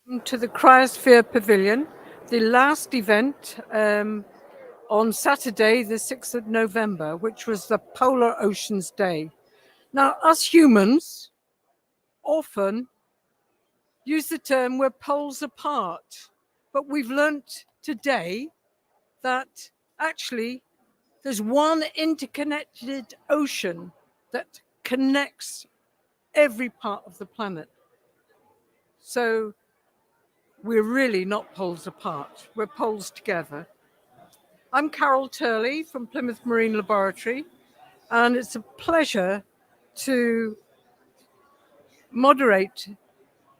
To the Cryosphere Pavilion, the last event on Saturday, the 6th of November, which was the Polar Oceans Day. Now, us humans often use the term we're poles apart, but we've learnt today that actually there's one interconnected ocean that connects every part of the planet. So we're really not poles apart, we're poles together. I'm Carol Turley from Plymouth Marine Laboratory, and it's a pleasure to moderate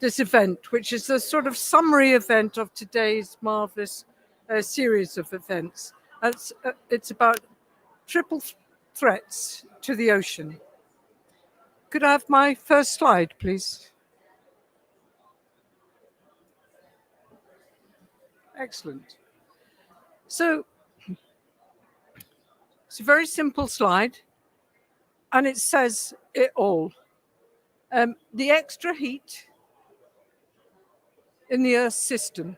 this event, which is a sort of summary event of today's marvelous series of events. It's about triple threats to the ocean. Could I have my first slide, please? Excellent. So it's a very simple slide, and it says it all. The extra heat in the Earth's system,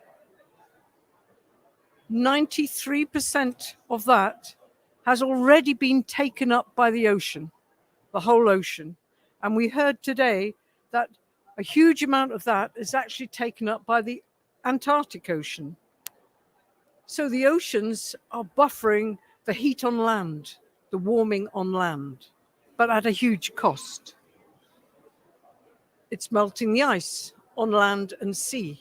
93% of that has already been taken up by the ocean, the whole ocean. And we heard today that a huge amount of that is actually taken up by the Antarctic Ocean. So the oceans are buffering the heat on land, the warming on land, but at a huge cost. It's melting the ice on land and sea.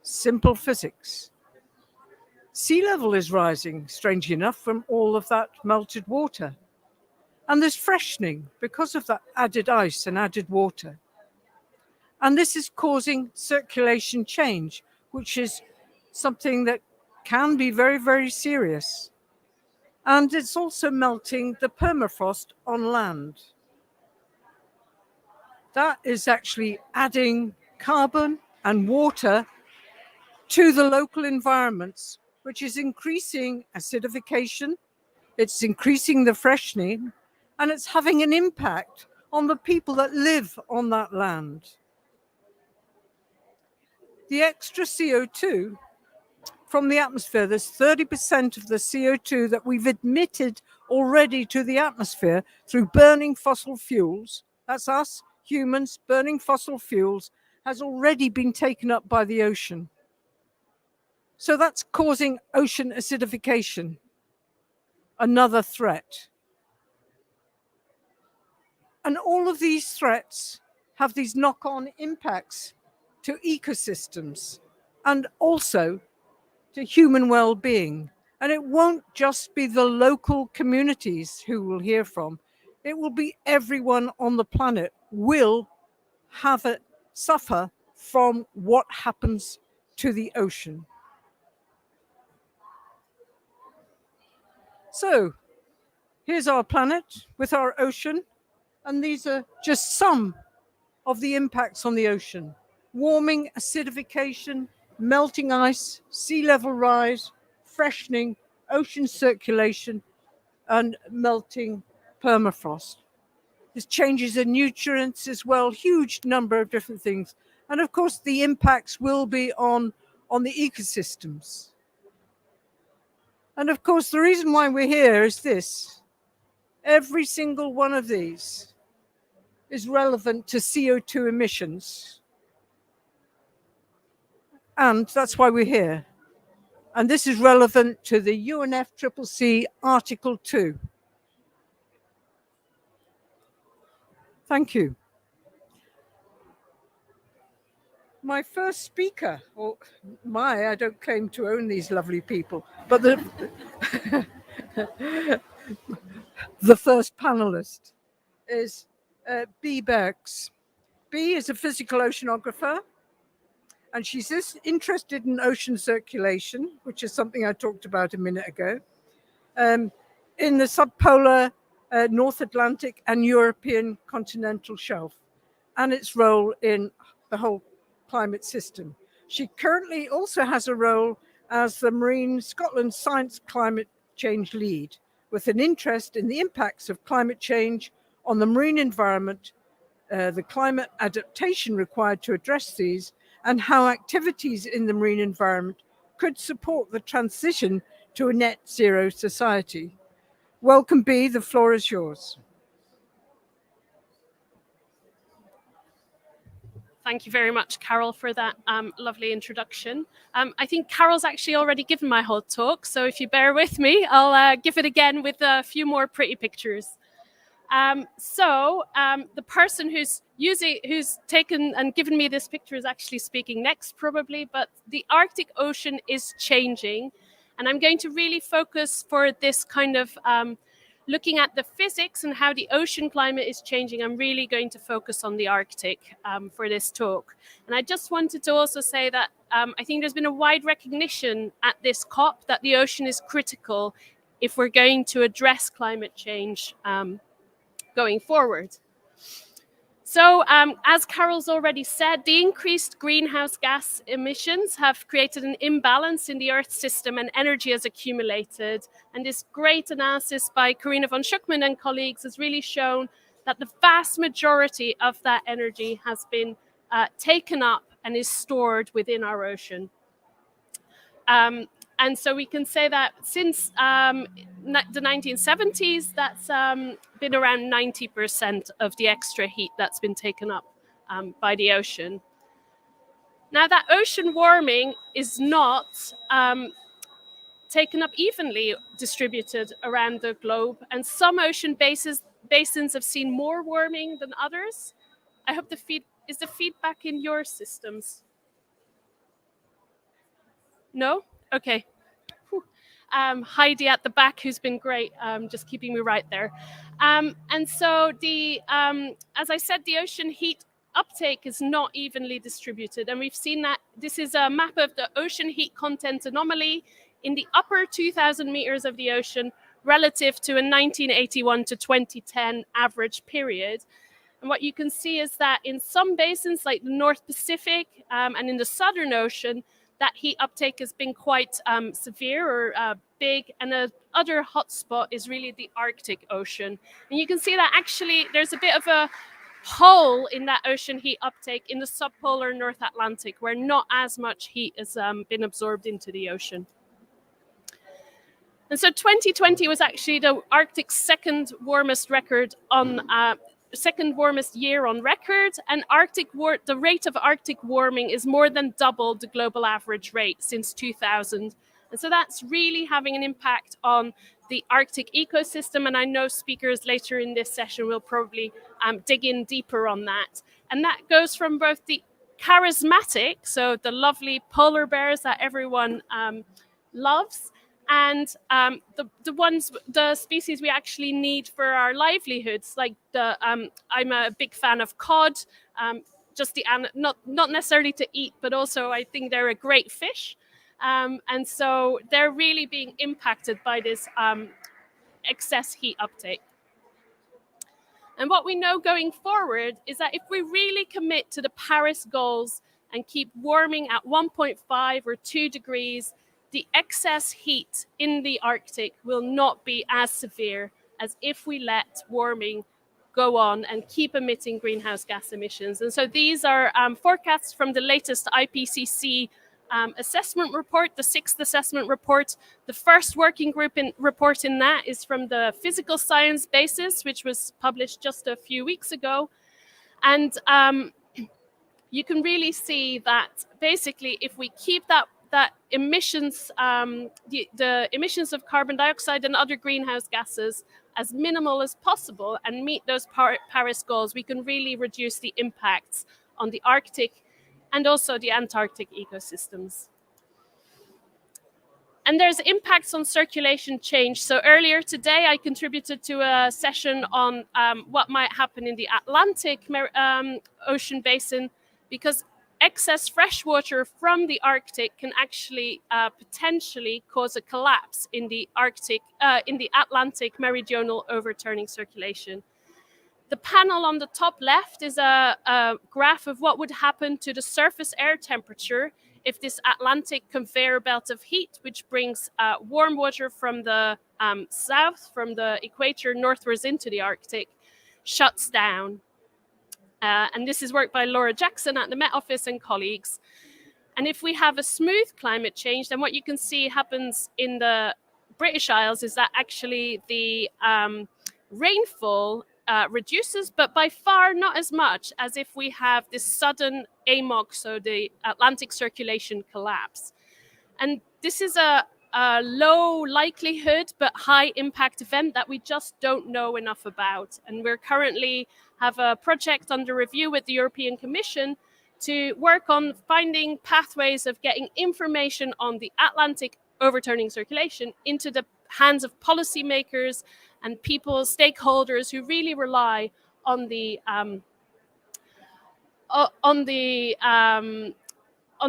Simple physics. Sea level is rising, strangely enough, from all of that melted water. And there's freshening because of that added ice and added water. And this is causing circulation change, which is something that can be very, very serious. And it's also melting the permafrost on land. That is actually adding carbon and water to the local environments, which is increasing acidification, it's increasing the freshening, and it's having an impact on the people that live on that land. The extra CO2 from the atmosphere, there's 30% of the CO2 that we've emitted already to the atmosphere through burning fossil fuels, that's us, humans, burning fossil fuels, has already been taken up by the ocean. So that's causing ocean acidification, another threat. And all of these threats have these knock-on impacts to ecosystems and also to human well-being. And it won't just be the local communities who will hear from. It will be everyone on the planet will have it suffer from what happens to the ocean. So here's our planet with our ocean, and these are just some of the impacts on the ocean. Warming, acidification, melting ice, sea level rise, freshening, ocean circulation, and melting permafrost. There's changes in nutrients as well, huge number of different things. And of course, the impacts will be on the ecosystems. And of course, the reason why we're here is this. Every single one of these is relevant to CO2 emissions. And that's why we're here. And this is relevant to the UNFCCC Article 2. Thank you. My first speaker, I don't claim to own these lovely people, but the first panelist is Bea Berks. Bea is a physical oceanographer, and she's interested in ocean circulation, which is something I talked about a minute ago, in the subpolar North Atlantic and European continental shelf, and its role in the whole climate system. She currently also has a role as the Marine Scotland Science Climate Change Lead, with an interest in the impacts of climate change on the marine environment, the climate adaptation required to address these, and how activities in the marine environment could support the transition to a net zero society. Welcome, Bea, the floor is yours. Thank you very much, Carol, for that lovely introduction. I think Carol's actually already given my whole talk, so if you bear with me, I'll give it again with a few more pretty pictures. The person who's taken and given me this picture is actually speaking next, probably, but the Arctic Ocean is changing, and I'm going to really focus for this kind of looking at the physics and how the ocean climate is changing. I'm really going to focus on the Arctic for this talk. And I just wanted to also say that I think there's been a wide recognition at this COP that the ocean is critical if we're going to address climate change going forward. So as Carol's already said, the increased greenhouse gas emissions have created an imbalance in the Earth system and energy has accumulated. And this great analysis by Carina von Schuckmann and colleagues has really shown that the vast majority of that energy has been taken up and is stored within our ocean. And so we can say that since the 1970s, that's been around 90% of the extra heat that's been taken up by the ocean. Now, that ocean warming is not taken up evenly distributed around the globe, and some ocean basins have seen more warming than others. I hope is the feedback in your systems? No? Okay. Heidi at the back, who's been great, just keeping me right there. And so as I said, the ocean heat uptake is not evenly distributed. And we've seen that this is a map of the ocean heat content anomaly in the upper 2,000 meters of the ocean relative to a 1981 to 2010 average period. And what you can see is that in some basins like the North Pacific and in the Southern Ocean, that heat uptake has been quite severe or big, and another hotspot is really the Arctic Ocean. And you can see that actually there's a bit of a hole in that ocean heat uptake in the subpolar North Atlantic, where not as much heat has been absorbed into the ocean. And so 2020 was actually the Arctic's second warmest year on record, and the rate of Arctic warming is more than double the global average rate since 2000. And so that's really having an impact on the Arctic ecosystem, and I know speakers later in this session will probably dig in deeper on that. And that goes from both the charismatic, so the lovely polar bears that everyone loves, and the species we actually need for our livelihoods, like I'm a big fan of cod, not necessarily to eat, but also I think they're a great fish, and so they're really being impacted by this excess heat uptake. And what we know going forward is that if we really commit to the Paris goals and keep warming at 1.5 or 2 degrees, the excess heat in the Arctic will not be as severe as if we let warming go on and keep emitting greenhouse gas emissions. And so these are forecasts from the latest IPCC assessment report, the 6th assessment report. The first working group report in that is from the Physical Science Basis, which was published just a few weeks ago. And you can really see that basically if we keep that emissions, the emissions of carbon dioxide and other greenhouse gases as minimal as possible and meet those Paris goals, we can really reduce the impacts on the Arctic and also the Antarctic ecosystems. And there's impacts on circulation change. So earlier today, I contributed to a session on what might happen in the Atlantic Ocean basin, because excess fresh water from the Arctic can actually potentially cause a collapse in the Atlantic meridional overturning circulation. The panel on the top left is a graph of what would happen to the surface air temperature if this Atlantic conveyor belt of heat, which brings warm water from the south, from the equator northwards into the Arctic, shuts down. And this is work by Laura Jackson at the Met Office and colleagues. And if we have a smooth climate change, then what you can see happens in the British Isles is that actually the rainfall reduces, but by far not as much as if we have this sudden AMOC, so the Atlantic circulation collapse. And this is a low likelihood but high impact event that we just don't know enough about. And we're currently have a project under review with the European Commission to work on finding pathways of getting information on the Atlantic overturning circulation into the hands of policymakers and people, stakeholders who really rely on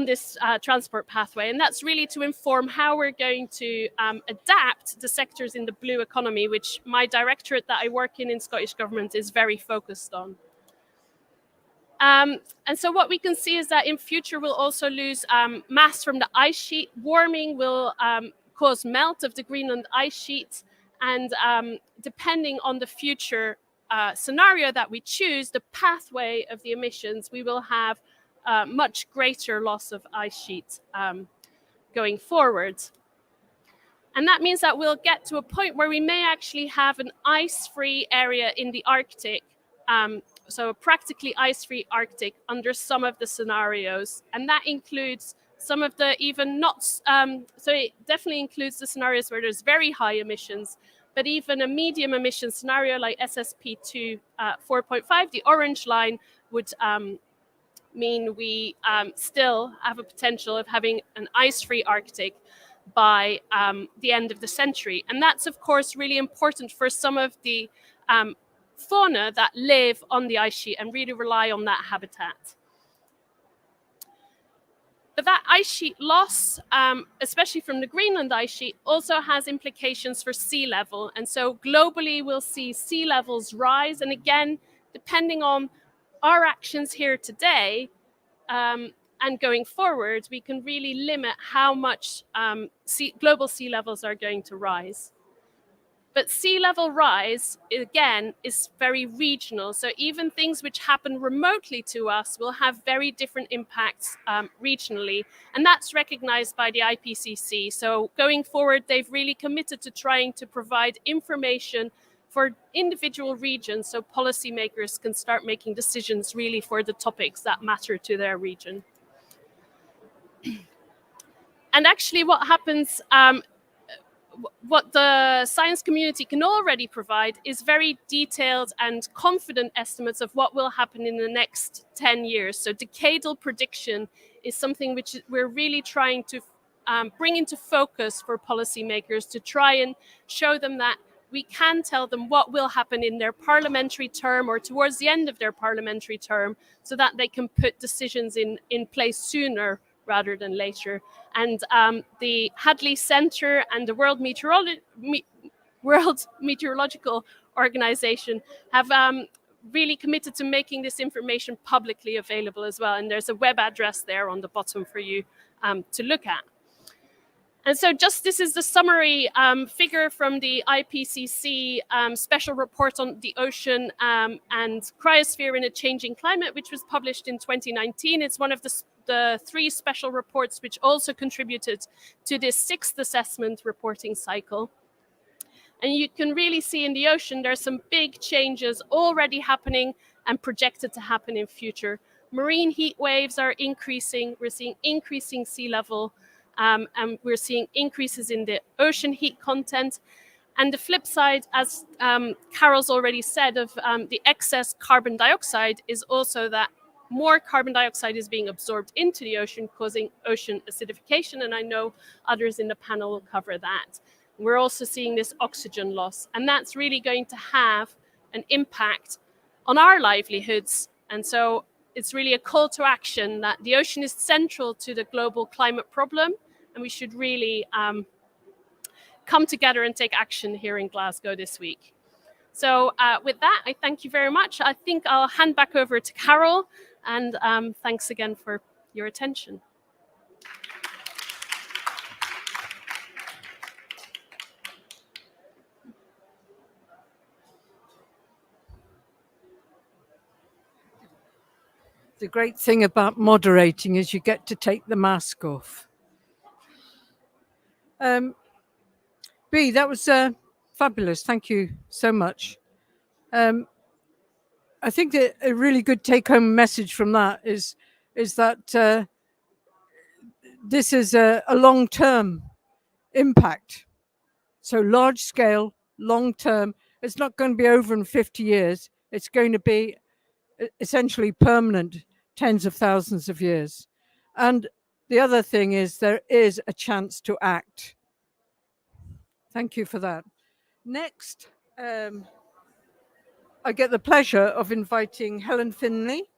this transport pathway. And that's really to inform how we're going to adapt the sectors in the blue economy, which my directorate that I work in Scottish Government is very focused on. And so what we can see is that in future we'll also lose mass from the ice sheet. Warming will cause melt of the Greenland ice sheet, and depending on the future scenario that we choose, the pathway of the emissions, we will have much greater loss of ice sheet going forward. And that means that we'll get to a point where we may actually have an ice-free area in the Arctic, so a practically ice-free Arctic under some of the scenarios. And that includes some of the even not, so it definitely includes the scenarios where there's very high emissions, but even a medium emission scenario like SSP2 4.5, the orange line, would mean we still have a potential of having an ice-free Arctic by the end of the century. And that's, of course, really important for some of the fauna that live on the ice sheet and really rely on that habitat. But that ice sheet loss, especially from the Greenland ice sheet, also has implications for sea level. And so globally, we'll see sea levels rise. And again, depending on our actions here today, and going forward, we can really limit how much global sea levels are going to rise. But sea level rise, again, is very regional. So even things which happen remotely to us will have very different impacts regionally. And that's recognized by the IPCC. So going forward, they've really committed to trying to provide information for individual regions so policymakers can start making decisions really for the topics that matter to their region. And actually what happens, what the science community can already provide is very detailed and confident estimates of what will happen in the next 10 years. So decadal prediction is something which we're really trying to bring into focus for policymakers to try and show them that we can tell them what will happen in their parliamentary term or towards the end of their parliamentary term so that they can put decisions in place sooner rather than later. And the Hadley Centre and the World Meteorological Organization have really committed to making this information publicly available as well. And there's a web address there on the bottom for you to look at. And so just this is the summary figure from the IPCC special report on the ocean and cryosphere in a changing climate, which was published in 2019. It's one of the three special reports which also contributed to this sixth assessment reporting cycle. And you can really see in the ocean, there's some big changes already happening and projected to happen in future. Marine heat waves are increasing. We're seeing increasing sea level. And we're seeing increases in the ocean heat content. And the flip side, as Carol's already said, of the excess carbon dioxide is also that more carbon dioxide is being absorbed into the ocean, causing ocean acidification. And I know others in the panel will cover that. We're also seeing this oxygen loss. And that's really going to have an impact on our livelihoods. And so it's really a call to action that the ocean is central to the global climate problem, and we should really come together and take action here in Glasgow this week. So with that, I thank you very much. I think I'll hand back over to Carol, and thanks again for your attention. The great thing about moderating is you get to take the mask off. B, that was fabulous. Thank you so much. I think that a really good take-home message from that is that this is a long-term impact. So large scale, long term. It's not going to be over in 50 years. It's going to be essentially permanent, tens of thousands of years. And the other thing is there is a chance to act. Thank you for that. Next, I get the pleasure of inviting Helen Finley.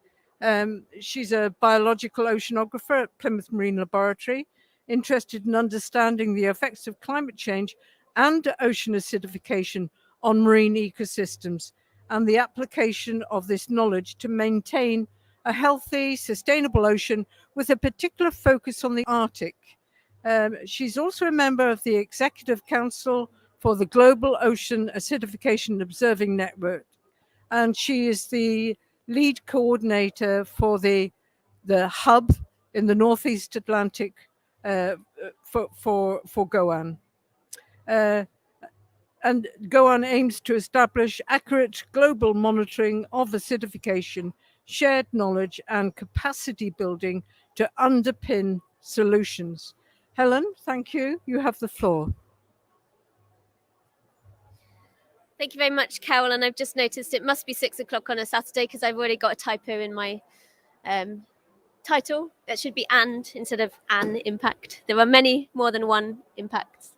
She's a biological oceanographer at Plymouth Marine Laboratory, interested in understanding the effects of climate change and ocean acidification on marine ecosystems and the application of this knowledge to maintain a healthy, sustainable ocean with a particular focus on the Arctic. She's also a member of the Executive Council for the Global Ocean Acidification Observing Network, and she is the lead coordinator for the hub in the Northeast Atlantic for GOAN. And GOAN aims to establish accurate global monitoring of acidification, shared knowledge, and capacity building to underpin solutions. Helen, thank you. You have the floor. Thank you very much, Carol. And I've just noticed it must be 6 o'clock on a Saturday because I've already got a typo in my title. That should be "and" instead of "an impact." There are many more than one impacts.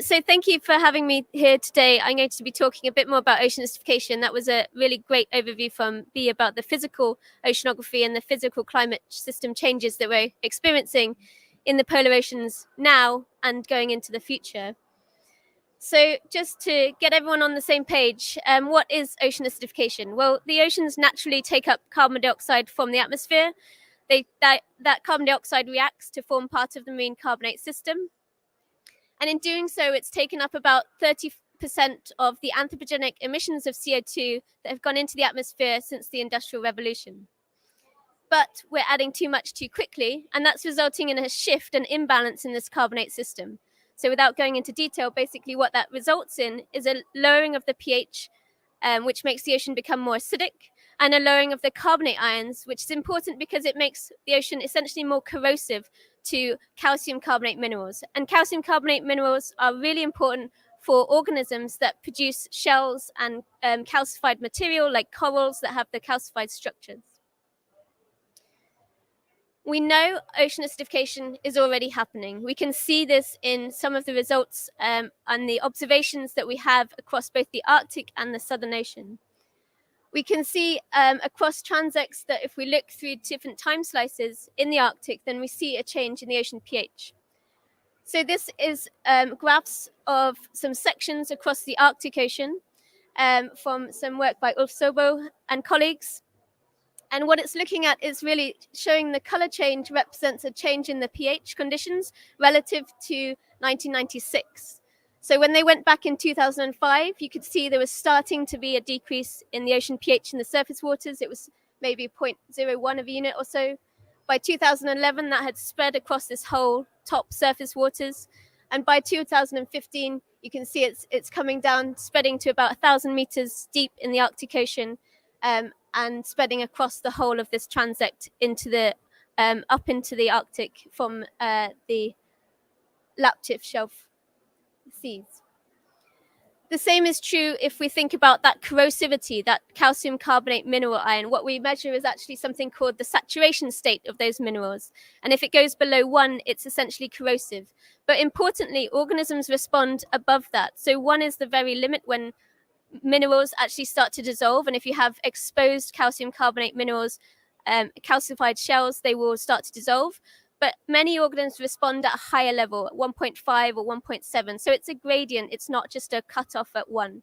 So thank you for having me here today. I'm going to be talking a bit more about ocean acidification. That was a really great overview from B about the physical oceanography and the physical climate system changes that we're experiencing in the polar oceans now and going into the future. So just to get everyone on the same page, what is ocean acidification? Well, the oceans naturally take up carbon dioxide from the atmosphere. That carbon dioxide reacts to form part of the marine carbonate system. And in doing so, it's taken up about 30% of the anthropogenic emissions of CO2 that have gone into the atmosphere since the Industrial Revolution. But we're adding too much too quickly, and that's resulting in a shift and imbalance in this carbonate system. So without going into detail, basically what that results in is a lowering of the pH, which makes the ocean become more acidic, and a lowering of the carbonate ions, which is important because it makes the ocean essentially more corrosive to calcium carbonate minerals. And calcium carbonate minerals are really important for organisms that produce shells and calcified material like corals that have the calcified structures. We know ocean acidification is already happening. We can see this in some of the results and the observations that we have across both the Arctic and the Southern Ocean. We can see across transects that if we look through different time slices in the Arctic, then we see a change in the ocean pH. So this is graphs of some sections across the Arctic Ocean from some work by Ulf Sobo and colleagues. And what it's looking at is really showing the color change represents a change in the pH conditions relative to 1996. So when they went back in 2005, you could see there was starting to be a decrease in the ocean pH in the surface waters. It was maybe 0.01 of a unit or so. By 2011, that had spread across this whole top surface waters. And by 2015, you can see it's coming down, spreading to about 1,000 meters deep in the Arctic Ocean, and spreading across the whole of this transect into the up into the Arctic from the Laptev Shelf seas. The same is true if we think about that corrosivity, that calcium carbonate mineral ion. What we measure is actually something called the saturation state of those minerals. And if it goes below 1, it's essentially corrosive. But importantly, organisms respond above that. So 1 is the very limit when minerals actually start to dissolve. And if you have exposed calcium carbonate minerals, calcified shells, they will start to dissolve. But many organisms respond at a higher level, at 1.5 or 1.7. So it's a gradient. It's not just a cutoff at 1.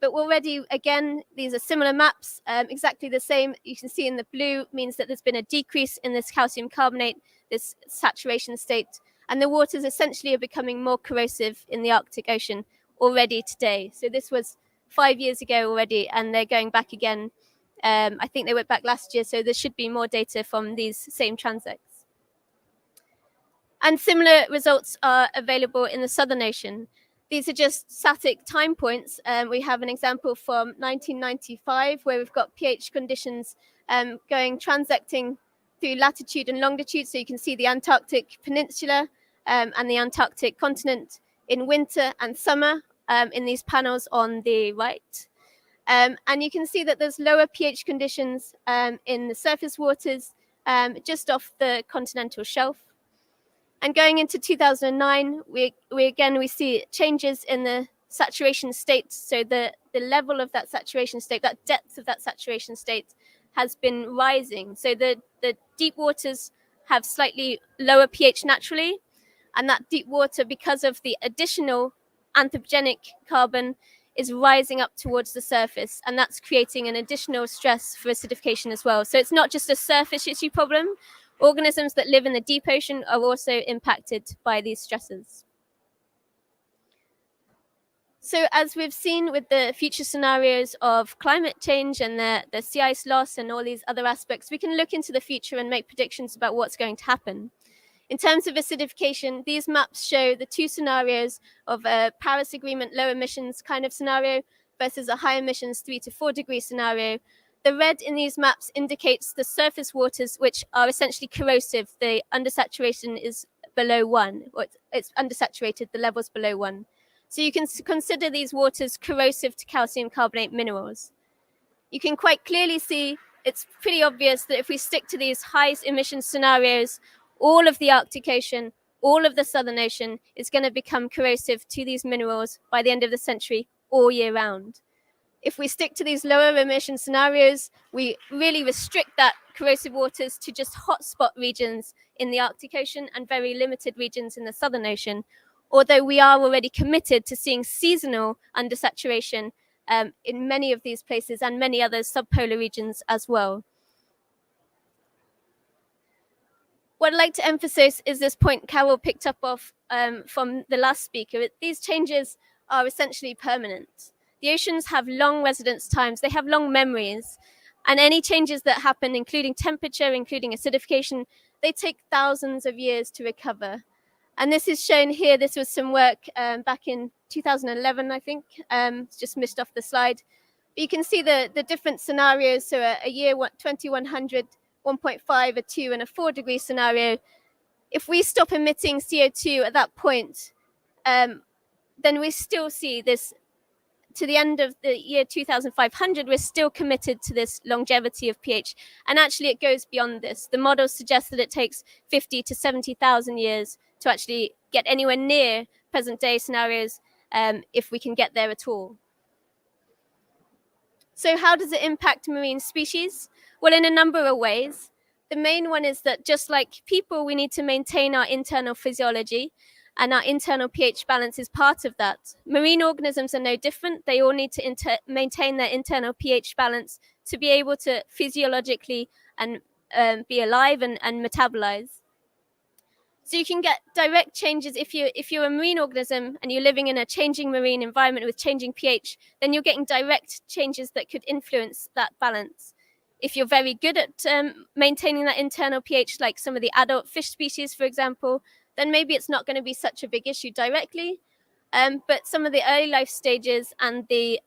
But already, again, these are similar maps, exactly the same. You can see in the blue means that there's been a decrease in this calcium carbonate, this saturation state. And the waters essentially are becoming more corrosive in the Arctic Ocean already today. So this was 5 years ago already, and they're going back again I think they went back last year, so there should be more data from these same transects. And similar results are available in the Southern Ocean. These are just static time points. We have an example from 1995 where we've got pH conditions going transecting through latitude and longitude. So you can see the Antarctic Peninsula and the Antarctic continent in winter and summer in these panels on the right. And you can see that there's lower pH conditions in the surface waters just off the continental shelf. And going into 2009, we see changes in the saturation state. So the level of that saturation state, that depth of that saturation state has been rising. So the deep waters have slightly lower pH naturally. And that deep water, because of the additional anthropogenic carbon, is rising up towards the surface. And that's creating an additional stress for acidification as well. So it's not just a surface issue problem. Organisms that live in the deep ocean are also impacted by these stresses. So as we've seen with the future scenarios of climate change and the sea ice loss and all these other aspects, we can look into the future and make predictions about what's going to happen. In terms of acidification, these maps show the two scenarios of a Paris Agreement low emissions kind of scenario versus a high emissions 3 to 4 degree scenario. The red in these maps indicates the surface waters, which are essentially corrosive. The undersaturation is below 1, or it's undersaturated, the level's below 1. So you can consider these waters corrosive to calcium carbonate minerals. You can quite clearly see, it's pretty obvious that if we stick to these high emission scenarios, all of the Arctic Ocean, all of the Southern Ocean is going to become corrosive to these minerals by the end of the century, all year round. If we stick to these lower emission scenarios, we really restrict that corrosive waters to just hotspot regions in the Arctic Ocean and very limited regions in the Southern Ocean, although we are already committed to seeing seasonal undersaturation in many of these places and many other subpolar regions as well. What I'd like to emphasize is this point Carol picked up off from the last speaker. These changes are essentially permanent. The oceans have long residence times, they have long memories, and any changes that happen, including temperature, including acidification, they take thousands of years to recover. And this is shown here. This was some work back in 2011, I think, just missed off the slide. But you can see the different scenarios. So a year 2100, 1.5, a 2 and a 4 degree scenario. If we stop emitting CO2 at that point, then we still see this. To the end of the year 2500, we're still committed to this longevity of pH. And actually, it goes beyond this. The models suggest that it takes 50 to 70,000 years to actually get anywhere near present day scenarios, if we can get there at all. So how does it impact marine species? Well, in a number of ways. The main one is that just like people, we need to maintain our internal physiology, and our internal pH balance is part of that. Marine organisms are no different. They all need to maintain their internal pH balance to be able to physiologically and be alive and metabolize. So you can get direct changes if you're a marine organism and you're living in a changing marine environment with changing pH, then you're getting direct changes that could influence that balance. If you're very good at maintaining that internal pH, like some of the adult fish species, for example, then maybe it's not going to be such a big issue directly. But some of the early life stages and the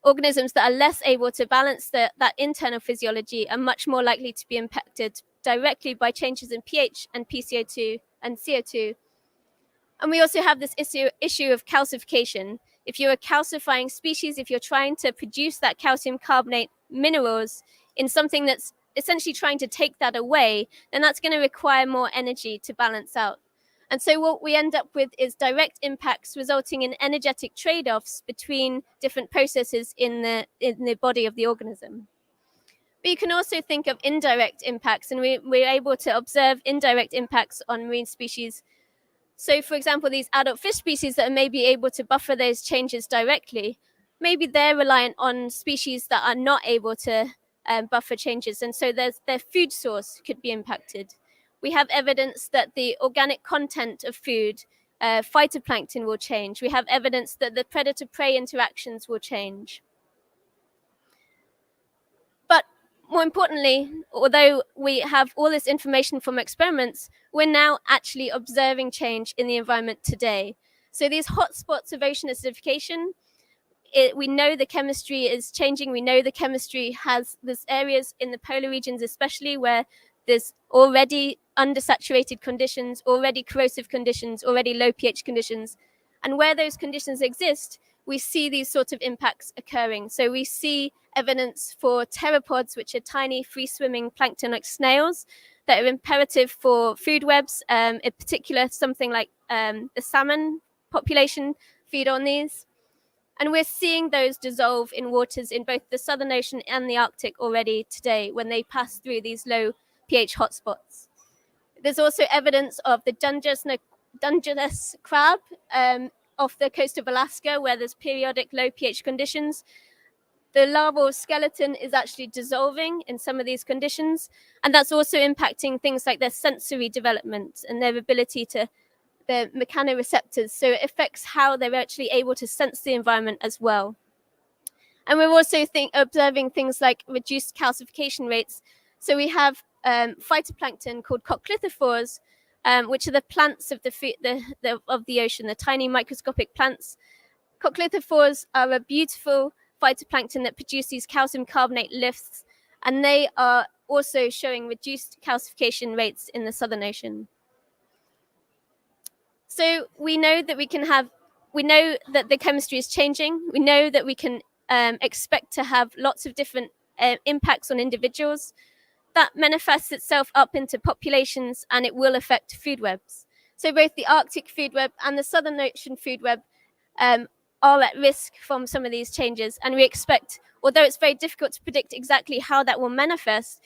organisms that are less able to balance that internal physiology are much more likely to be impacted directly by changes in pH and PCO2 and CO2. And we also have this issue of calcification. If you're a calcifying species, if you're trying to produce that calcium carbonate minerals in something that's essentially trying to take that away, then that's going to require more energy to balance out. And so what we end up with is direct impacts resulting in energetic trade-offs between different processes in the body of the organism. But you can also think of indirect impacts, and we're able to observe indirect impacts on marine species. So, for example, these adult fish species that are maybe able to buffer those changes directly, maybe they're reliant on species that are not able to buffer changes, and so their food source could be impacted. We have evidence that the organic content of food, phytoplankton, will change. We have evidence that the predator-prey interactions will change. more importantly, although we have all this information from experiments, we're now actually observing change in the environment today. So these hotspots of ocean acidification, we know the chemistry is changing. We know the chemistry has there's areas in the polar regions, especially where there's already undersaturated conditions, already corrosive conditions, already low pH conditions. And where those conditions exist, we see these sorts of impacts occurring. So we see evidence for pteropods, which are tiny free-swimming plankton like snails that are imperative for food webs. In particular, something like the salmon population feed on these. And we're seeing those dissolve in waters in both the Southern Ocean and the Arctic already today when they pass through these low pH hotspots. There's also evidence of the Dungeness crab off the coast of Alaska, where there's periodic low pH conditions. The larval skeleton is actually dissolving in some of these conditions, and that's also impacting things like their sensory development and their ability to the mechanoreceptors, so it affects how they're actually able to sense the environment as well. And we're also observing things like reduced calcification rates. So we have phytoplankton called coccolithophores, which are the plants of the ocean, the tiny microscopic plants. Coccolithophores are a beautiful phytoplankton that produce these calcium carbonate lifts, and they are also showing reduced calcification rates in the Southern Ocean. So we know that the chemistry is changing. We know that we can expect to have lots of different impacts on individuals. That manifests itself up into populations, and it will affect food webs. So both the Arctic food web and the Southern Ocean food web are at risk from some of these changes. And we expect, although it's very difficult to predict exactly how that will manifest,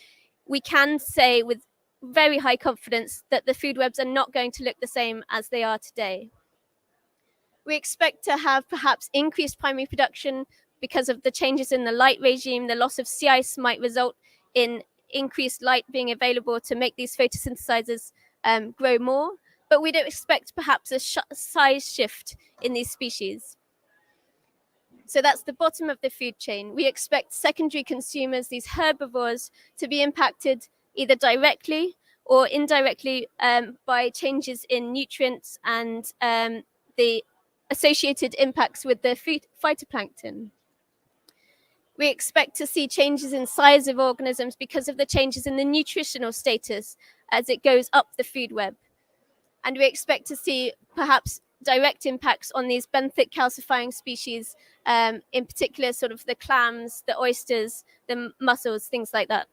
we can say with very high confidence that the food webs are not going to look the same as they are today. We expect to have perhaps increased primary production because of the changes in the light regime. The loss of sea ice might result in increased light being available to make these photosynthesizers grow more, but we don't expect perhaps a size shift in these species. So that's the bottom of the food chain. We expect secondary consumers, these herbivores, to be impacted either directly or indirectly by changes in nutrients and the associated impacts with the phytoplankton. We expect to see changes in size of organisms because of the changes in the nutritional status as it goes up the food web. And we expect to see perhaps direct impacts on these benthic calcifying species, in particular sort of the clams, the oysters, the mussels, things like that.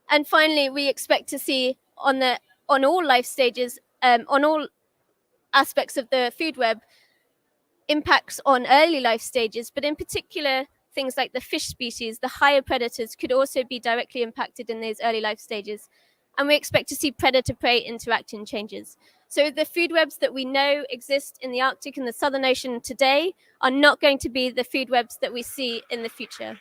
And finally, we expect to see on all life stages, on all aspects of the food web, impacts on early life stages, but in particular, things like the fish species, the higher predators could also be directly impacted in those early life stages. And we expect to see predator-prey interaction changes. So the food webs that we know exist in the Arctic and the Southern Ocean today are not going to be the food webs that we see in the future.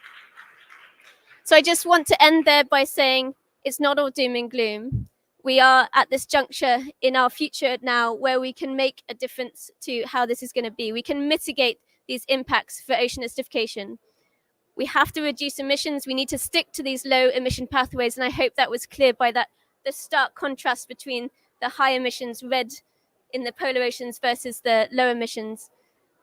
So I just want to end there by saying it's not all doom and gloom. We are at this juncture in our future now where we can make a difference to how this is going to be. We can mitigate these impacts for ocean acidification. We have to reduce emissions. We need to stick to these low emission pathways. And I hope that was clear by the stark contrast between the high emissions red in the polar oceans versus the low emissions.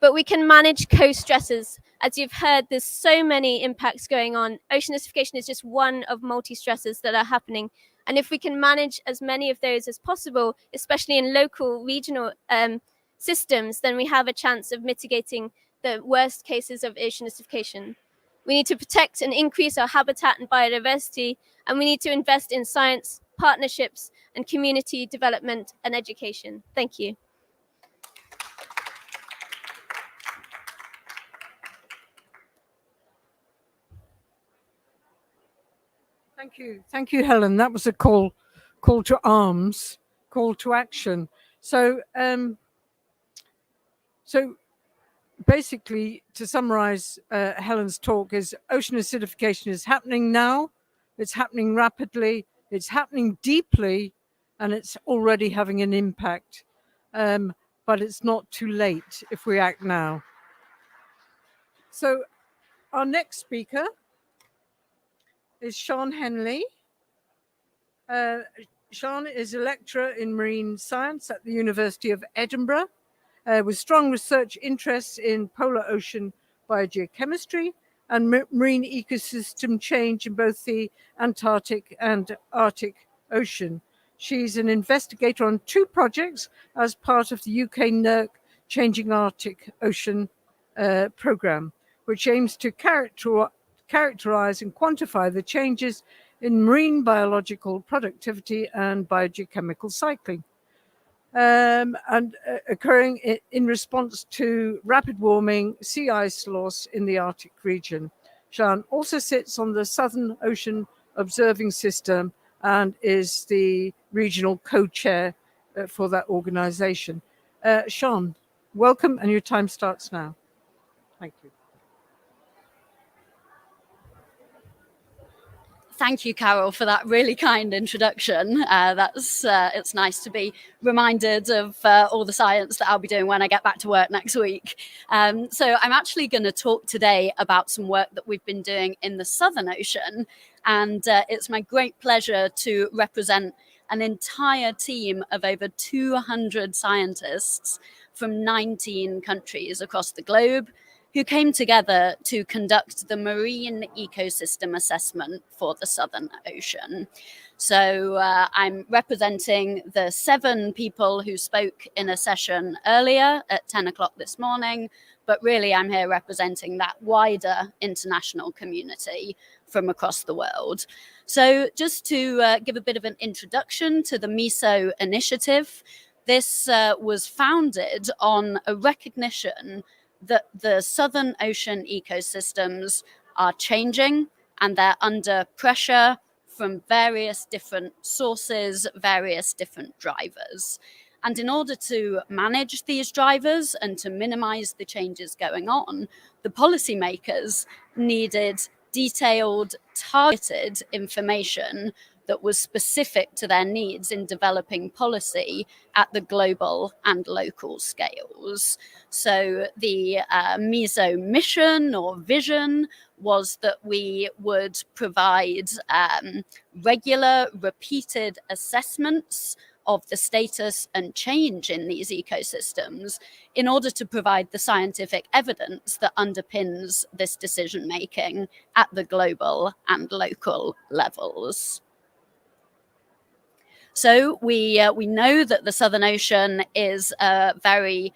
But we can manage co-stressors. As you've heard, there's so many impacts going on. Ocean acidification is just one of multi-stressors that are happening. And if we can manage as many of those as possible, especially in local, regional systems, then we have a chance of mitigating the worst cases of ocean acidification. We need to protect and increase our habitat and biodiversity, and we need to invest in science, partnerships, and community development and education. Thank you. Thank you, Helen. That was a call to arms, call to action. So, basically, to summarize Helen's talk, is ocean acidification is happening now. It's happening rapidly. It's happening deeply, and it's already having an impact. But it's not too late if we act now. So, our next speaker is Sean Henley. Sean is a lecturer in marine science at the University of Edinburgh, with strong research interests in polar ocean biogeochemistry and marine ecosystem change in both the Antarctic and Arctic Ocean. She's an investigator on 2 projects as part of the UK NERC Changing Arctic Ocean programme, which aims to characterize and quantify the changes in marine biological productivity and biogeochemical cycling, and occurring in response to rapid warming, sea ice loss in the Arctic region. Sean also sits on the Southern Ocean Observing System and is the regional co-chair for that organization. Sean, welcome, and your time starts now. Thank you. Thank you, Carol, for that really kind introduction. It's nice to be reminded of all the science that I'll be doing when I get back to work next week. So I'm actually going to talk today about some work that we've been doing in the Southern Ocean. And it's my great pleasure to represent an entire team of over 200 scientists from 19 countries across the globe, who came together to conduct the marine ecosystem assessment for the Southern Ocean. So I'm representing the 7 people who spoke in a session earlier at 10 o'clock this morning, but really I'm here representing that wider international community from across the world. So just to give a bit of an introduction to the MESO initiative, this was founded on a recognition that the Southern Ocean ecosystems are changing and they're under pressure from various different sources, various different drivers. And in order to manage these drivers and to minimize the changes going on, the policymakers needed detailed, targeted information that was specific to their needs in developing policy at the global and local scales. So the MESO mission or vision was that we would provide regular, repeated assessments of the status and change in these ecosystems in order to provide the scientific evidence that underpins this decision making at the global and local levels. So we know that the Southern Ocean is a very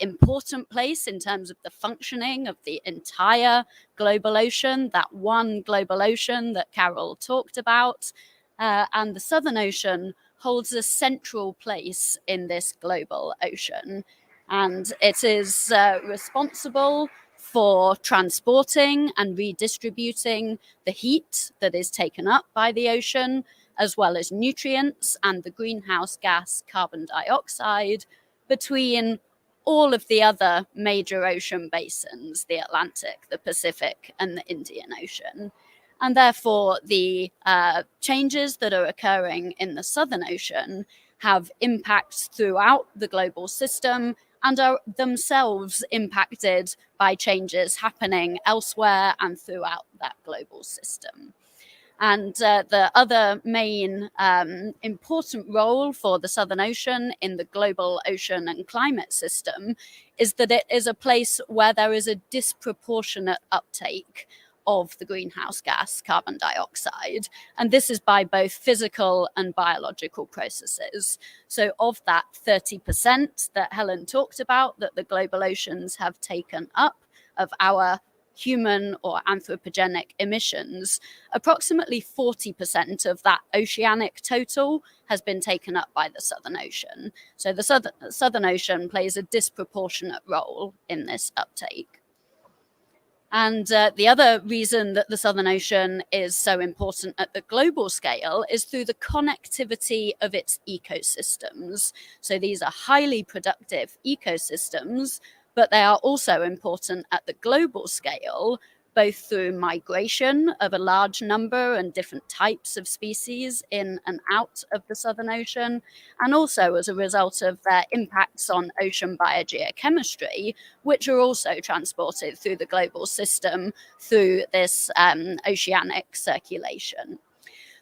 important place in terms of the functioning of the entire global ocean, that one global ocean that Carol talked about. And the Southern Ocean holds a central place in this global ocean. And it is responsible for transporting and redistributing the heat that is taken up by the ocean, as well as nutrients and the greenhouse gas carbon dioxide between all of the other major ocean basins, the Atlantic, the Pacific, and the Indian Ocean. And therefore, the changes that are occurring in the Southern Ocean have impacts throughout the global system and are themselves impacted by changes happening elsewhere and throughout that global system. And the other main important role for the Southern Ocean in the global ocean and climate system is that it is a place where there is a disproportionate uptake of the greenhouse gas carbon dioxide. And this is by both physical and biological processes. So of that 30% that Helen talked about that the global oceans have taken up of our human or anthropogenic emissions, approximately 40% of that oceanic total has been taken up by the Southern Ocean. So the Southern Ocean plays a disproportionate role in this uptake. And the other reason that the Southern Ocean is so important at the global scale is through the connectivity of its ecosystems. So these are highly productive ecosystems, but they are also important at the global scale both through migration of a large number and different types of species in and out of the Southern Ocean, and also as a result of their impacts on ocean biogeochemistry, which are also transported through the global system through this oceanic circulation.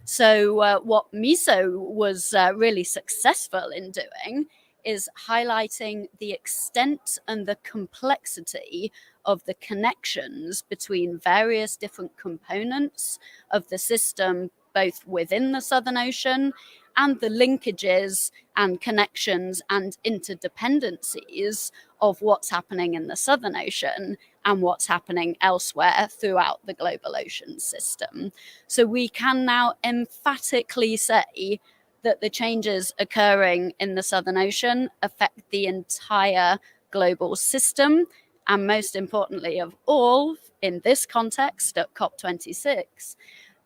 So what MISO was really successful in doing is highlighting the extent and the complexity of the connections between various different components of the system, both within the Southern Ocean, and the linkages and connections and interdependencies of what's happening in the Southern Ocean and what's happening elsewhere throughout the global ocean system. So we can now emphatically say that the changes occurring in the Southern Ocean affect the entire global system. And most importantly of all, in this context at COP26,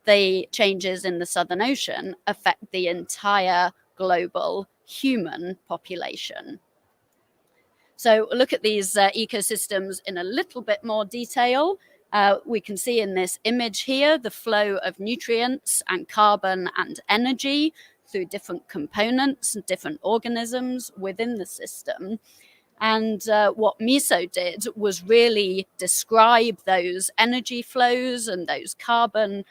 the changes in the Southern Ocean affect the entire global human population. So look at these ecosystems in a little bit more detail. We can see in this image here the flow of nutrients and carbon and energy through different components and different organisms within the system. And what MISO did was really describe those energy flows and those carbon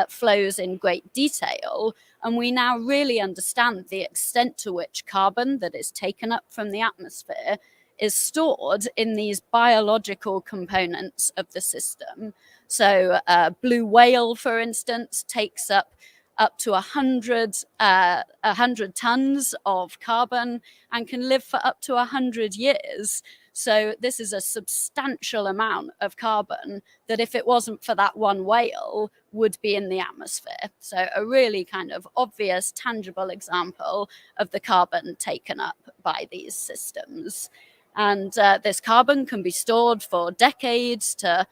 flows in great detail. And we now really understand the extent to which carbon that is taken up from the atmosphere is stored in these biological components of the system. So blue whale, for instance, takes up to 100 tons of carbon and can live for up to 100 years. So this is a substantial amount of carbon that, if it wasn't for that one whale, would be in the atmosphere. So a really kind of obvious, tangible example of the carbon taken up by these systems. And this carbon can be stored for decades to,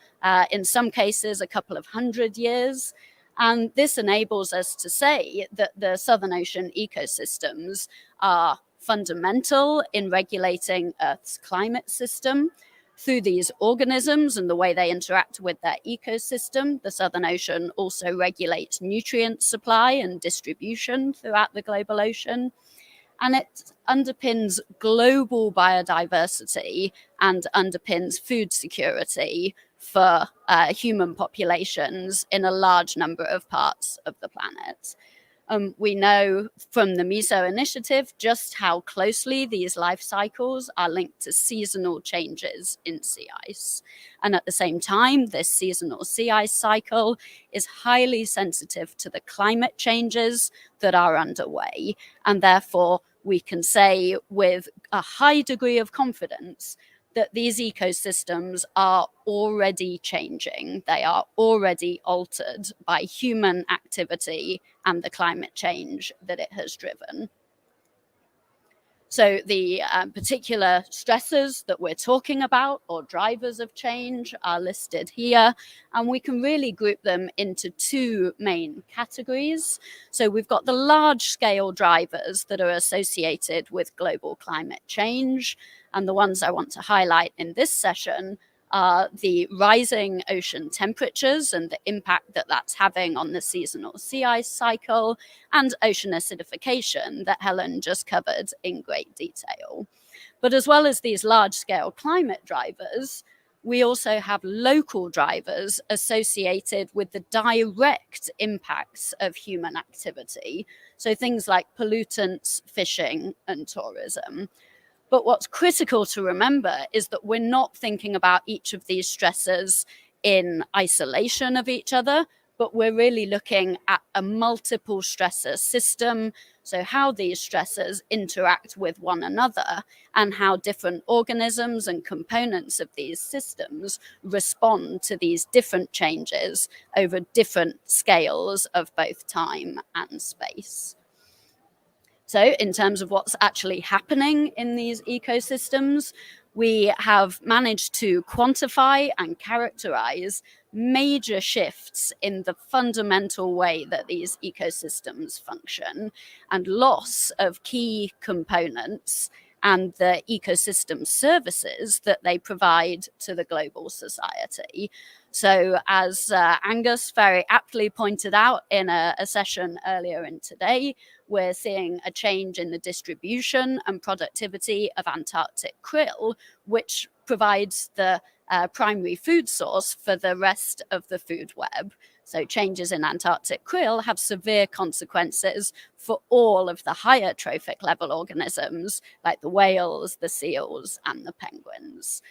in some cases, a couple of 100 years. And this enables us to say that the Southern Ocean ecosystems are fundamental in regulating Earth's climate system. Through these organisms and the way they interact with their ecosystem, the Southern Ocean also regulates nutrient supply and distribution throughout the global ocean. And it underpins global biodiversity and underpins food security for human populations in a large number of parts of the planet. We know from the MISO initiative just how closely these life cycles are linked to seasonal changes in sea ice. And at the same time, this seasonal sea ice cycle is highly sensitive to the climate changes that are underway. And therefore, we can say with a high degree of confidence that these ecosystems are already changing. They are already altered by human activity and the climate change that it has driven. So the particular stressors that we're talking about, or drivers of change, are listed here. And we can really group them into two main categories. So we've got the large-scale drivers that are associated with global climate change. And the ones I want to highlight in this session are the rising ocean temperatures and the impact that that's having on the seasonal sea ice cycle, and ocean acidification that Helen just covered in great detail. But as well as these large-scale climate drivers, we also have local drivers associated with the direct impacts of human activity. So things like pollutants, fishing, and tourism. But what's critical to remember is that we're not thinking about each of these stressors in isolation of each other, but we're really looking at a multiple stressor system. So how these stressors interact with one another and how different organisms and components of these systems respond to these different changes over different scales of both time and space. So in terms of what's actually happening in these ecosystems, we have managed to quantify and characterize major shifts in the fundamental way that these ecosystems function, and loss of key components and the ecosystem services that they provide to the global society. So as Angus very aptly pointed out in a session earlier in today, we're seeing a change in the distribution and productivity of Antarctic krill, which provides the primary food source for the rest of the food web. So changes in Antarctic krill have severe consequences for all of the higher trophic level organisms like the whales, the seals, and the penguins.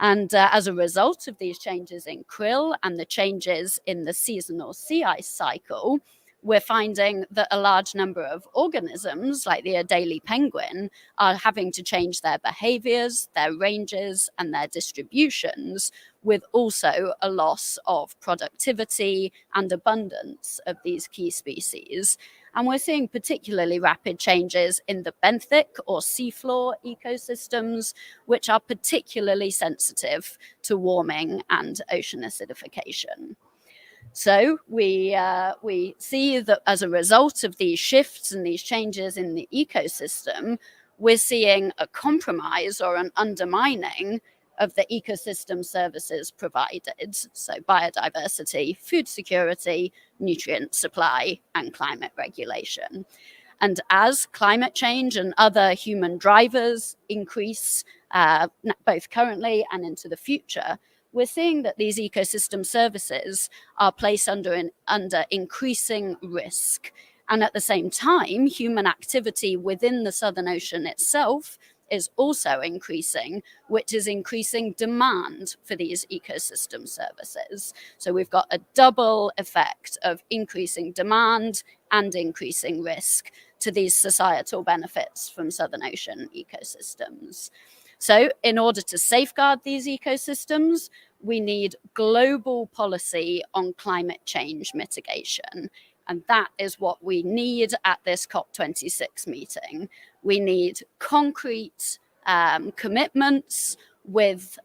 And as a result of these changes in krill and the changes in the seasonal sea ice cycle, we're finding that a large number of organisms, like the Adelie penguin, are having to change their behaviors, their ranges, and their distributions, with also a loss of productivity and abundance of these key species. And we're seeing particularly rapid changes in the benthic or seafloor ecosystems, which are particularly sensitive to warming and ocean acidification. So we see that as a result of these shifts and these changes in the ecosystem, we're seeing a compromise or an undermining of the ecosystem services provided. So biodiversity, food security, nutrient supply, and climate regulation. And as climate change and other human drivers increase, both currently and into the future, we're seeing that these ecosystem services are placed under increasing risk. And at the same time, human activity within the Southern Ocean itself is also increasing, which is increasing demand for these ecosystem services. So we've got a double effect of increasing demand and increasing risk to these societal benefits from Southern Ocean ecosystems. So in order to safeguard these ecosystems, we need global policy on climate change mitigation. And that is what we need at this COP26 meeting. We need concrete commitments with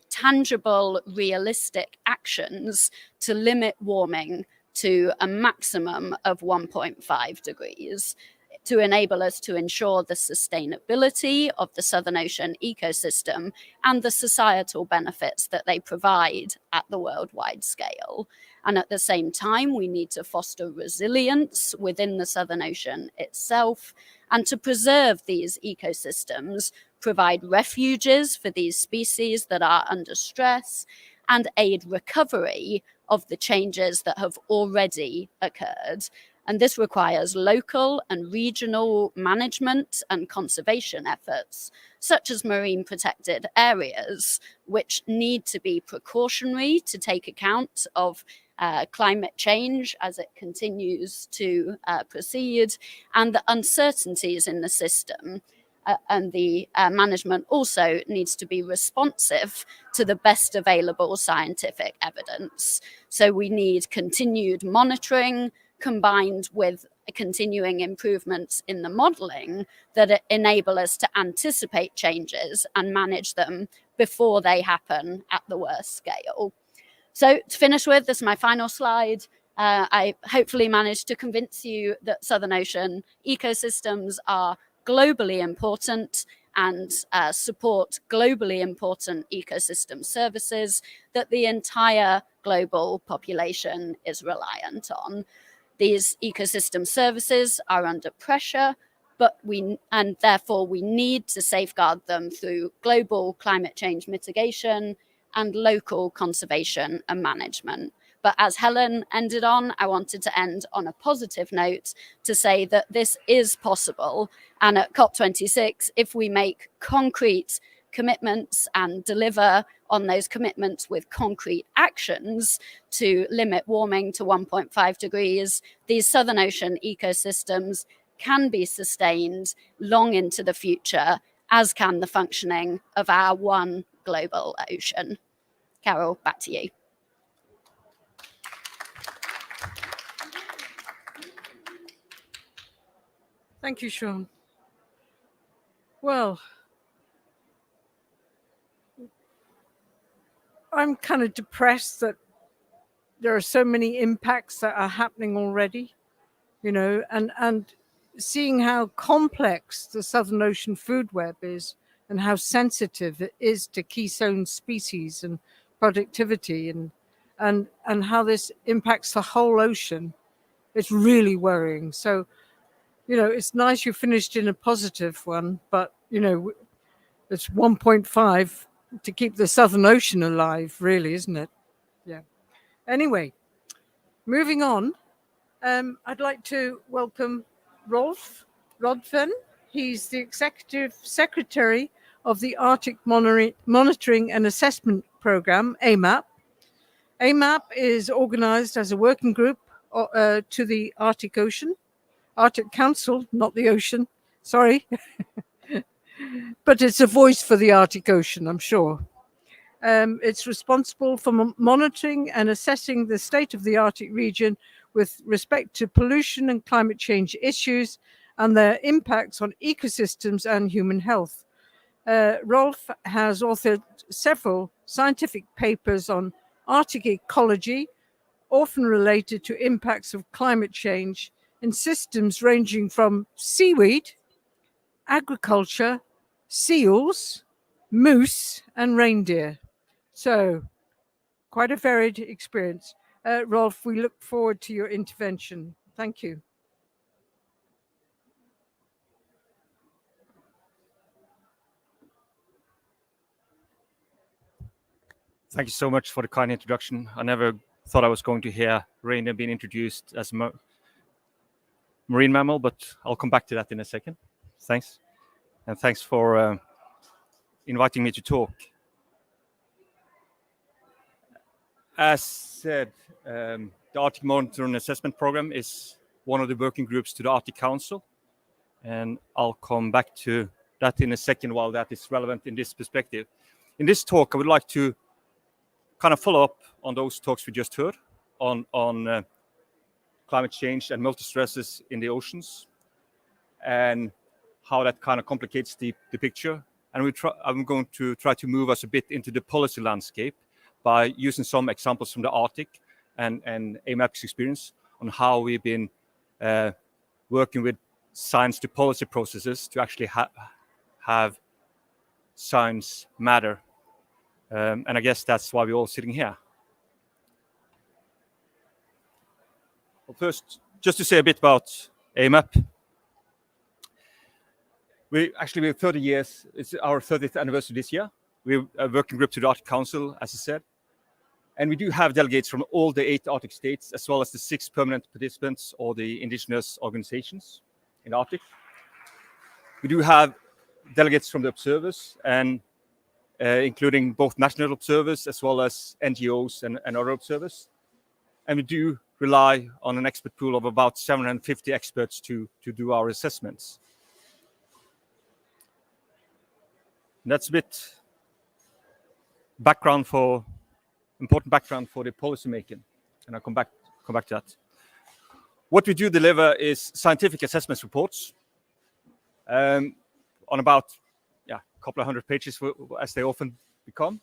tangible, realistic actions to limit warming to a maximum of 1.5 degrees, to enable us to ensure the sustainability of the Southern Ocean ecosystem and the societal benefits that they provide at the worldwide scale. And at the same time, we need to foster resilience within the Southern Ocean itself, and to preserve these ecosystems, provide refuges for these species that are under stress, and aid recovery of the changes that have already occurred. And this requires local and regional management and conservation efforts, such as marine protected areas, which need to be precautionary to take account of climate change as it continues to proceed, and the uncertainties in the system. And the management also needs to be responsive to the best available scientific evidence. So we need continued monitoring, combined with continuing improvements in the modelling that enable us to anticipate changes and manage them before they happen at the worst scale. So to finish with, this is my final slide. I hopefully managed to convince you that Southern Ocean ecosystems are globally important and support globally important ecosystem services that the entire global population is reliant on. These ecosystem services are under pressure, and therefore we need to safeguard them through global climate change mitigation and local conservation and management. But as Helen ended on, I wanted to end on a positive note to say that this is possible. And at COP26, if we make concrete commitments and deliver on those commitments with concrete actions to limit warming to 1.5 degrees, these Southern Ocean ecosystems can be sustained long into the future, as can the functioning of our one global ocean. Carol, back to you. Thank you, Sean. Well, I'm kind of depressed that there are so many impacts that are happening already, and seeing how complex the Southern Ocean food web is and how sensitive it is to keystone species and productivity. And and how this impacts the whole ocean. It's really worrying. So, it's nice you finished in a positive one, but, it's 1.5 to keep the Southern Ocean alive, really, isn't it? Yeah. Anyway, moving on, I'd like to welcome Rolf Rodfen. He's the Executive Secretary of the Arctic Monitoring and Assessment Program, AMAP. AMAP is organized as a working group to the Arctic Ocean, Arctic Council, not the ocean, sorry. But it's a voice for the Arctic Ocean, I'm sure. It's responsible for monitoring and assessing the state of the Arctic region with respect to pollution and climate change issues and their impacts on ecosystems and human health. Rolf has authored several scientific papers on Arctic ecology, often related to impacts of climate change in systems ranging from seaweed, agriculture, seals, moose, and reindeer. So, quite a varied experience. Rolf, we look forward to your intervention. Thank you. Thank you so much for the kind introduction. I never thought I was going to hear reindeer being introduced as a marine mammal, but I'll come back to that in a second. Thanks. And thanks for inviting me to talk. As said, the Arctic Monitoring and Assessment Program is one of the working groups to the Arctic Council. And I'll come back to that in a second while that is relevant in this perspective. In this talk, I would like to kind of follow up on those talks we just heard on climate change and multi-stresses in the oceans and how that kind of complicates the picture. And I'm going to try to move us a bit into the policy landscape by using some examples from the Arctic and AMAP's experience on how we've been working with science to policy processes to actually have science matter. And I guess that's why we're all sitting here. Well, first, just to say a bit about AMAP. We have 30 years. It's our 30th anniversary this year. We're a working group to the Arctic Council, as I said. And we do have delegates from all the 8 Arctic states, as well as the 6 permanent participants or the indigenous organizations in the Arctic. We do have delegates from the observers, and including both national observers as well as NGOs and other observers. And we do rely on an expert pool of about 750 experts to do our assessments. And that's a bit important background for the policy making, and I'll come back to that. What we do deliver is scientific assessment reports on about a couple of hundred pages, as they often become.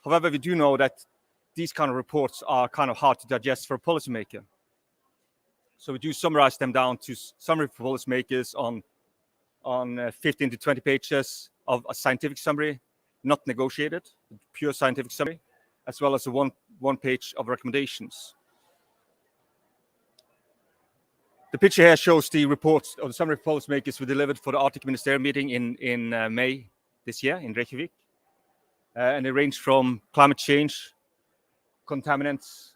However, we do know that these kind of reports are kind of hard to digest for a policymaker. So we do summarize them down to summary for policymakers on 15 to 20 pages of a scientific summary, not negotiated, pure scientific summary, as well as a one page of recommendations. The picture here shows the reports of the summary of policymakers we delivered for the Arctic Ministerial meeting in May this year in Reykjavik. And they range from climate change, contaminants,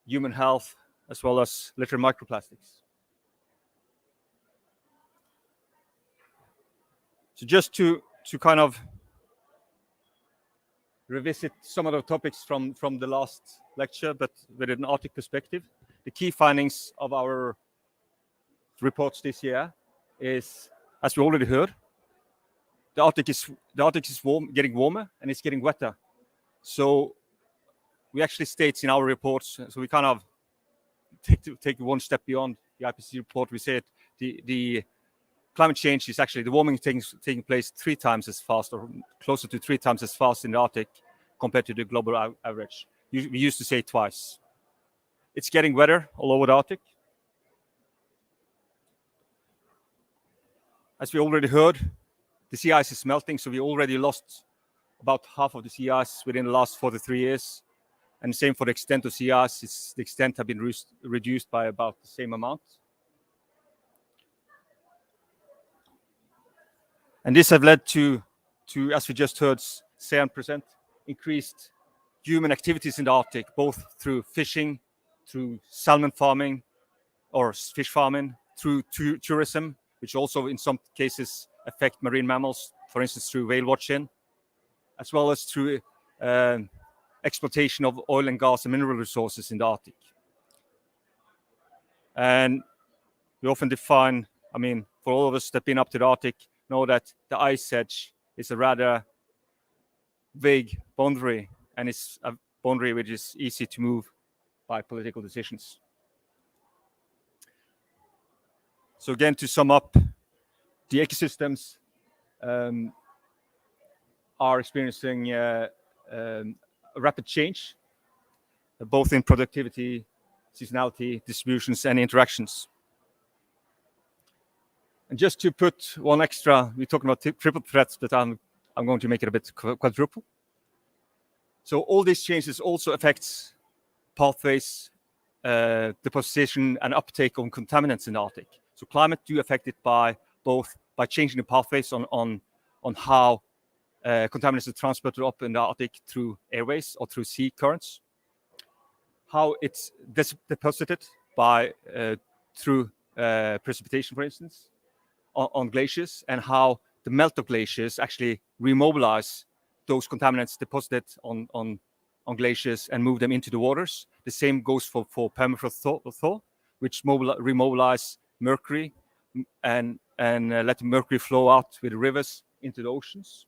human health, as well as litter microplastics. So just to kind of revisit some of the topics from the last lecture, but with an Arctic perspective. The key findings of our reports this year is, as we already heard, the Arctic is getting warmer and it's getting wetter. So we actually state in our reports, so we kind of take one step beyond the IPCC report. We said the climate change is actually, the warming is taking place 3 times as fast, or closer to 3 times as fast in the Arctic compared to the global average. We used to say twice. It's getting wetter all over the Arctic. As we already heard, the sea ice is melting, so we already lost about half of the sea ice within the last 43 years. And same for the extent of sea ice. The extent have been reduced by about the same amount. And this have led to as we just heard, 7% increased human activities in the Arctic, both through fishing, through salmon farming or fish farming, through tourism, which also in some cases affect marine mammals, for instance, through whale watching, as well as through exploitation of oil and gas and mineral resources in the Arctic. And we often define, I mean, for all of us that have been up to the Arctic, know that the ice edge is a rather vague boundary, and it's a boundary which is easy to move by political decisions. So again, to sum up, the ecosystems are experiencing a rapid change, both in productivity, seasonality, distributions, and interactions. And just to put one extra, we're talking about triple threats, but I'm going to make it a bit quadruple. So all these changes also affects pathways, deposition, and uptake of contaminants in the Arctic. So climate do affect it by both by changing the pathways on how contaminants are transported up in the Arctic through airways or through sea currents, how it's deposited by through precipitation, for instance, on glaciers, and how the melt of glaciers actually remobilize those contaminants deposited on glaciers and move them into the waters. The same goes for permafrost thaw, which remobilize mercury and let the mercury flow out with the rivers into the oceans.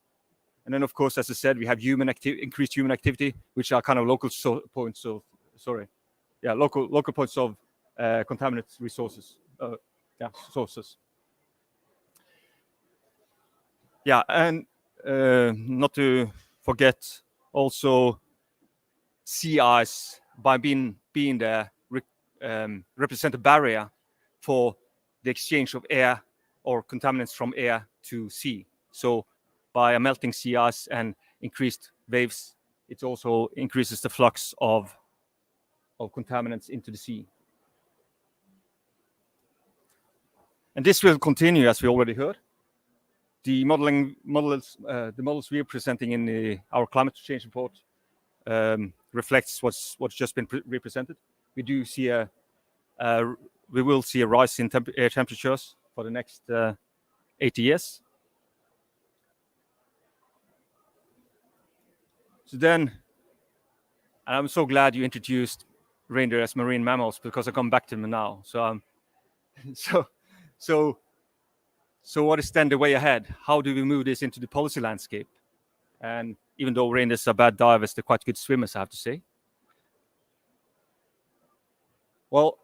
And then, of course, as I said, we have increased human activity, which are kind of local points of local points of contaminant resources. Sources. Yeah, and not to forget also sea ice by being there represent a barrier for the exchange of air or contaminants from air to sea. So by a melting sea ice and increased waves, it also increases the flux of contaminants into the sea. And this will continue, as we already heard. The models we are presenting in our climate change report reflects what's just been represented. We will see a rise in air temperatures for the next 80 years. So then, and I'm so glad you introduced reindeer as marine mammals, because I come back to them now. So what is then the way ahead? How do we move this into the policy landscape? And even though reindeers are bad divers, they're quite good swimmers, I have to say. Well,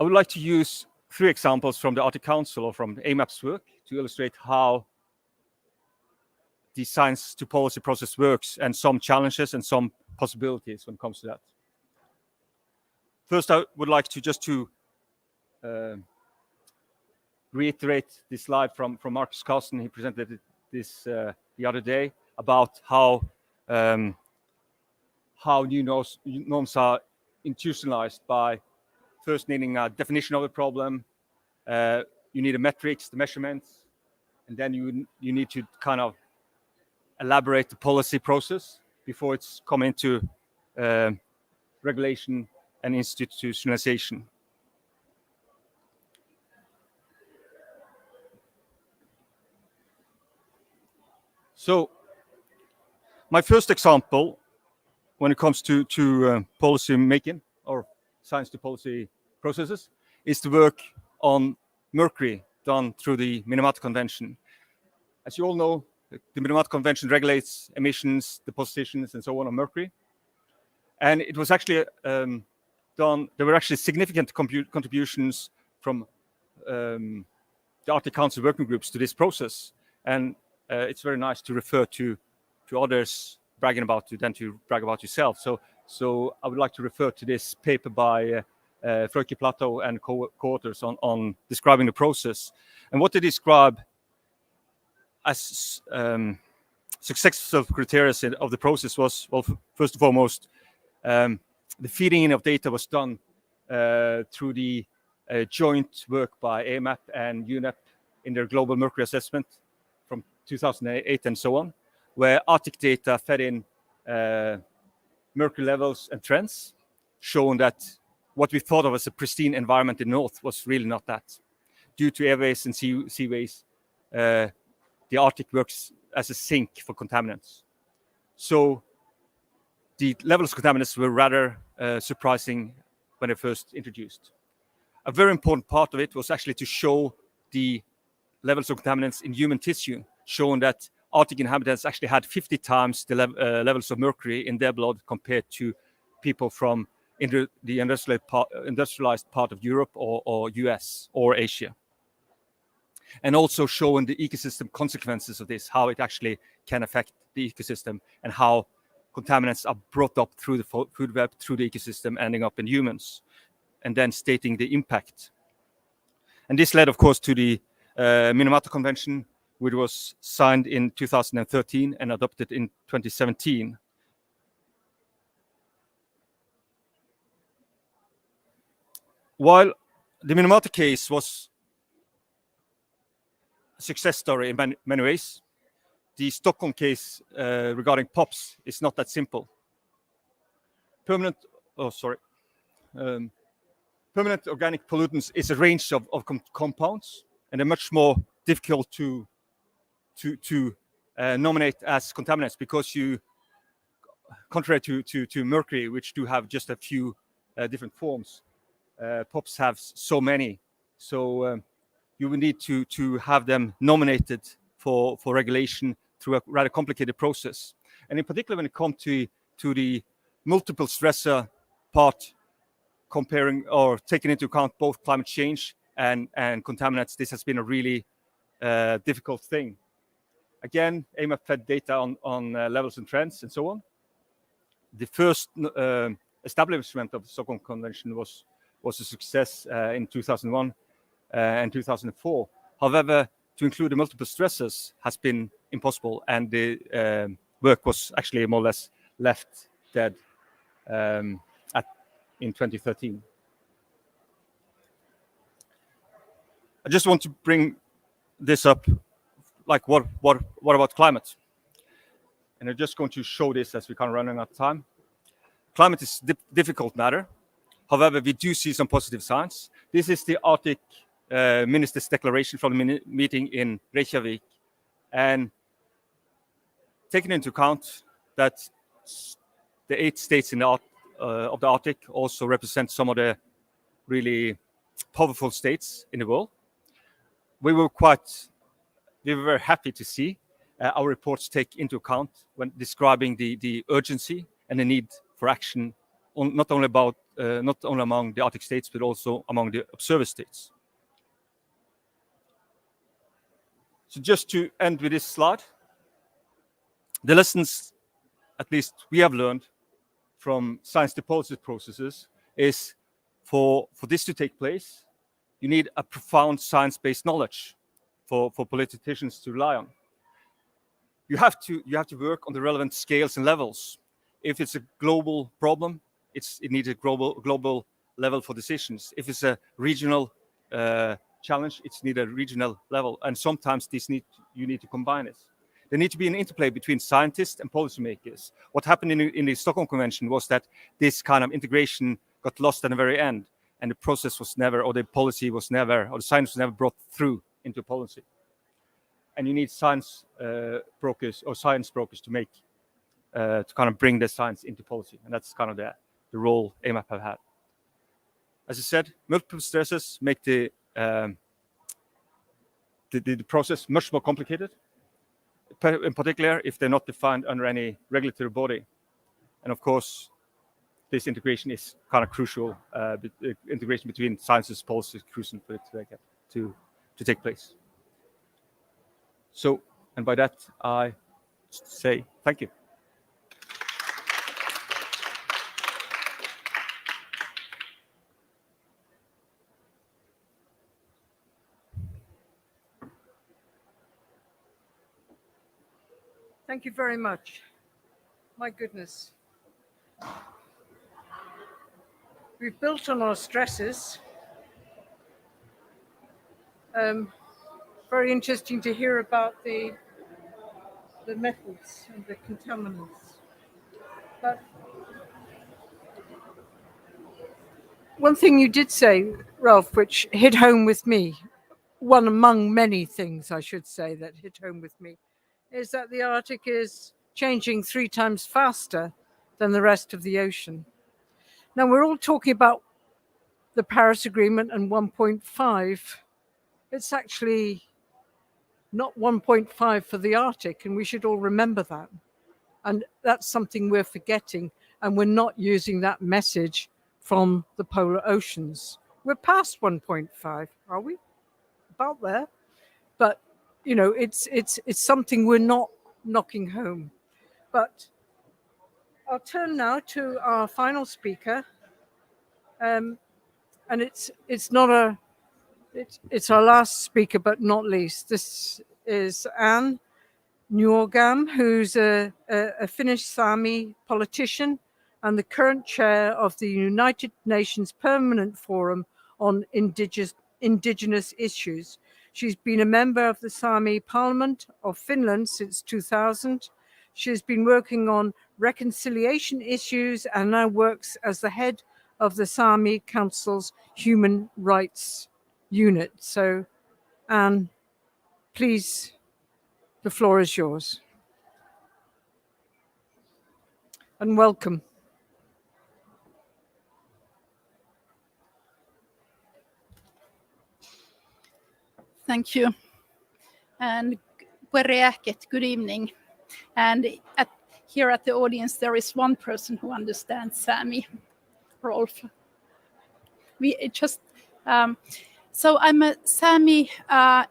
I would like to use 3 examples from the Arctic Council or from AMAP's work to illustrate how the science to policy process works, and some challenges and some possibilities when it comes to that. First, I would like to just reiterate this slide from Marcus Carsten. He presented this the other day about how new norms are institutionalized by first needing a definition of a problem. You need a metrics, the measurements, and then you need to kind of elaborate the policy process before it's come into regulation and institutionalization. So my first example when it comes to policy making or science to policy processes is the work on mercury done through the Minamata Convention. As you all know, the Minamata Convention regulates emissions, depositions, and so on mercury. And it was actually done, there were actually significant contributions from the Arctic Council working groups to this process. And it's very nice to refer to others bragging about you than to brag about yourself. So I would like to refer to this paper by Fröke Plateau and co-authors on describing the process. And what they describe as successful criteria of the process was, well, first and foremost, The feeding in of data was done through the joint work by AMAP and UNEP in their global mercury assessment from 2008 and so on, where Arctic data fed in mercury levels and trends, showing that what we thought of as a pristine environment in the north was really not that. Due to airways and seaways, the Arctic works as a sink for contaminants. So the levels of contaminants were rather surprising when they first introduced. A very important part of it was actually to show the levels of contaminants in human tissue, showing that Arctic inhabitants actually had 50 times the levels of mercury in their blood compared to people from the industrialized part of Europe or US or Asia. And also showing the ecosystem consequences of this, how it actually can affect the ecosystem and how contaminants are brought up through the food web, through the ecosystem, ending up in humans, and then stating the impact. And this led, of course, to the Minamata Convention, which was signed in 2013 and adopted in 2017. While the Minamata case was a success story in many ways, the Stockholm case regarding POPs is not that simple. Permanent organic pollutants is a range of compounds, and they're much more difficult to nominate as contaminants because contrary to mercury, which do have just a few different forms, POPs have so many. So you will need to have them nominated for regulation through a rather complicated process. And in particular, when it comes to the multiple stressor part, comparing or taking into account both climate change and contaminants, this has been a really difficult thing. Again, AMAP fed data on levels and trends and so on. The first establishment of the Stockholm Convention was a success in 2001 and 2004. However, to include the multiple stressors has been impossible, and the work was actually more or less left dead in 2013. I just want to bring this up, like what about climate? And I'm just going to show this as we're kind of running out of time. Climate is a difficult matter. However, we do see some positive signs. This is the Arctic Ministers' declaration from the meeting in Reykjavik. And taking into account that the 8 states in of the Arctic also represent some of the really powerful states in the world, we were very happy to see our reports take into account when describing the urgency and the need for action, not only among the Arctic states, but also among the observer states. So just to end with this slide, the lessons, at least we have learned from science to policy processes, is for this to take place, you need a profound science-based knowledge for politicians to rely on. You have to work on the relevant scales and levels. If it's a global problem, it needs a global level for decisions. If it's a regional challenge, it's need a regional level, and sometimes you need to combine it. There needs to be an interplay between scientists and policymakers. What happened in the Stockholm Convention was that this kind of integration got lost at the very end, and the process was never, or the policy was never, or the science was never brought through into policy. And you need science brokers to make to kind of bring the science into policy, and that's kind of the role AMAP have had. As I said, multiple stresses make the process much more complicated, in particular if they're not defined under any regulatory body. And of course, this integration is kind of crucial. The integration between sciences, policy is crucial for it to take place. So, and by that, I say thank you. Thank you very much. My goodness. we've built on our stresses. Very interesting to hear about the metals and the contaminants. But one thing you did say, Ralph, which hit home with me, one among many things I should say that hit home with me, is that the Arctic is changing 3 times faster than the rest of the ocean. Now, we're all talking about the Paris Agreement and 1.5. It's actually not 1.5 for the Arctic, and we should all remember that. And that's something we're forgetting, and we're not using that message from the polar oceans. We're past 1.5, are we? About there. But, you know, it's something we're not knocking home. But I'll turn now to our final speaker. And it's our last speaker, but not least. This is Anne Nuorgam, who's a Finnish Sami politician and the current chair of the United Nations Permanent Forum on Indigenous Issues. She's been a member of the Sami Parliament of Finland since 2000. She's been working on reconciliation issues and now works as the head of the Sami Council's Human Rights Unit. So, Anne, please, the floor is yours. And welcome. Thank you. And good evening. And here at the audience, there is one person who understands Sami, Rolf. So I'm a Sami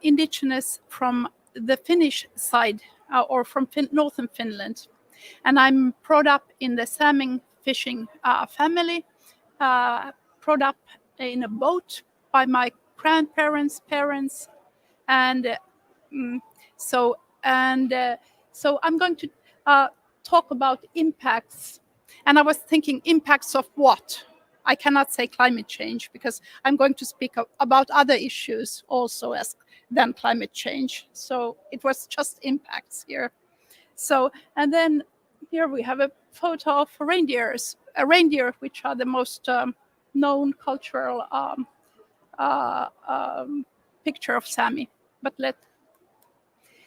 indigenous from the Finnish side, or from northern Finland. And I'm brought up in the salmon fishing family, brought up in a boat by my grandparents, parents. And so I'm going to talk about impacts. And I was thinking, impacts of what? I cannot say climate change because I'm going to speak about other issues also than climate change. So it was just impacts here. So, and then here we have a photo of reindeers, a reindeer, which are the most known cultural picture of Sami.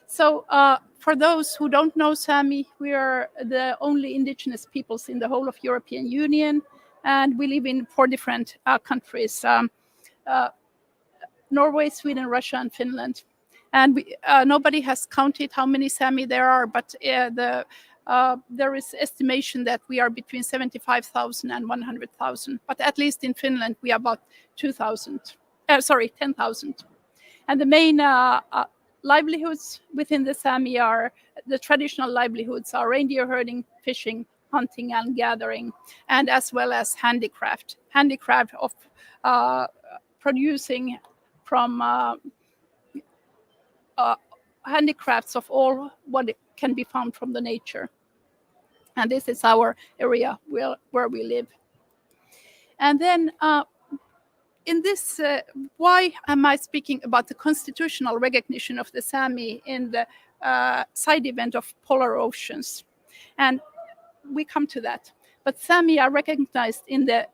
So for those who don't know Sami, we are the only indigenous peoples in the whole of European Union, and we live in 4 different countries: Norway, Sweden, Russia, and Finland. And nobody has counted how many Sami there are, but there is estimation that we are between 75,000 and 100,000. But at least in Finland, we are about 10,000. And the main livelihoods within the Sami are the traditional livelihoods are reindeer herding, fishing, hunting, and gathering, and as well as handicraft of producing from handicrafts of all what can be found from the nature. And this is our area where we live. And then in this, why am I speaking about the constitutional recognition of the Sami in the side event of polar oceans? And we come to that. But Sami are recognized in the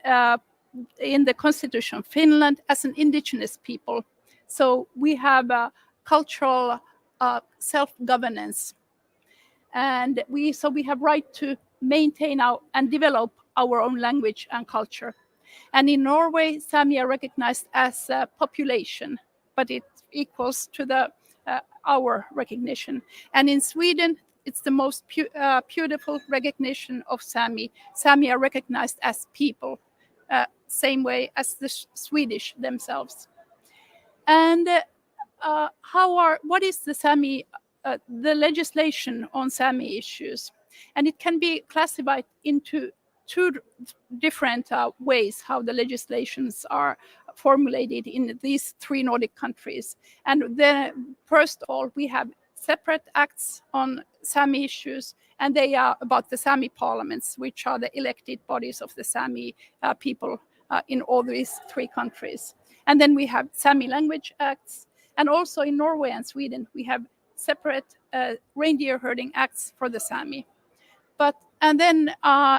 Constitution of Finland as an indigenous people. So we have cultural self-governance, and we have right to maintain and develop our own language and culture. And in Norway, Sami are recognized as a population, but it equals to our recognition. And in Sweden, it's the most beautiful recognition of Sami. Sami are recognized as people, same way as the Swedish themselves. And what is the Sami, the legislation on Sami issues? And it can be classified into 2 different ways how the legislations are formulated in these 3 Nordic countries. And then, first of all, we have separate acts on Sami issues, and they are about the Sami parliaments, which are the elected bodies of the Sami people in all these 3 countries. And then we have Sami language acts. And also in Norway and Sweden, we have separate reindeer herding acts for the Sami. And then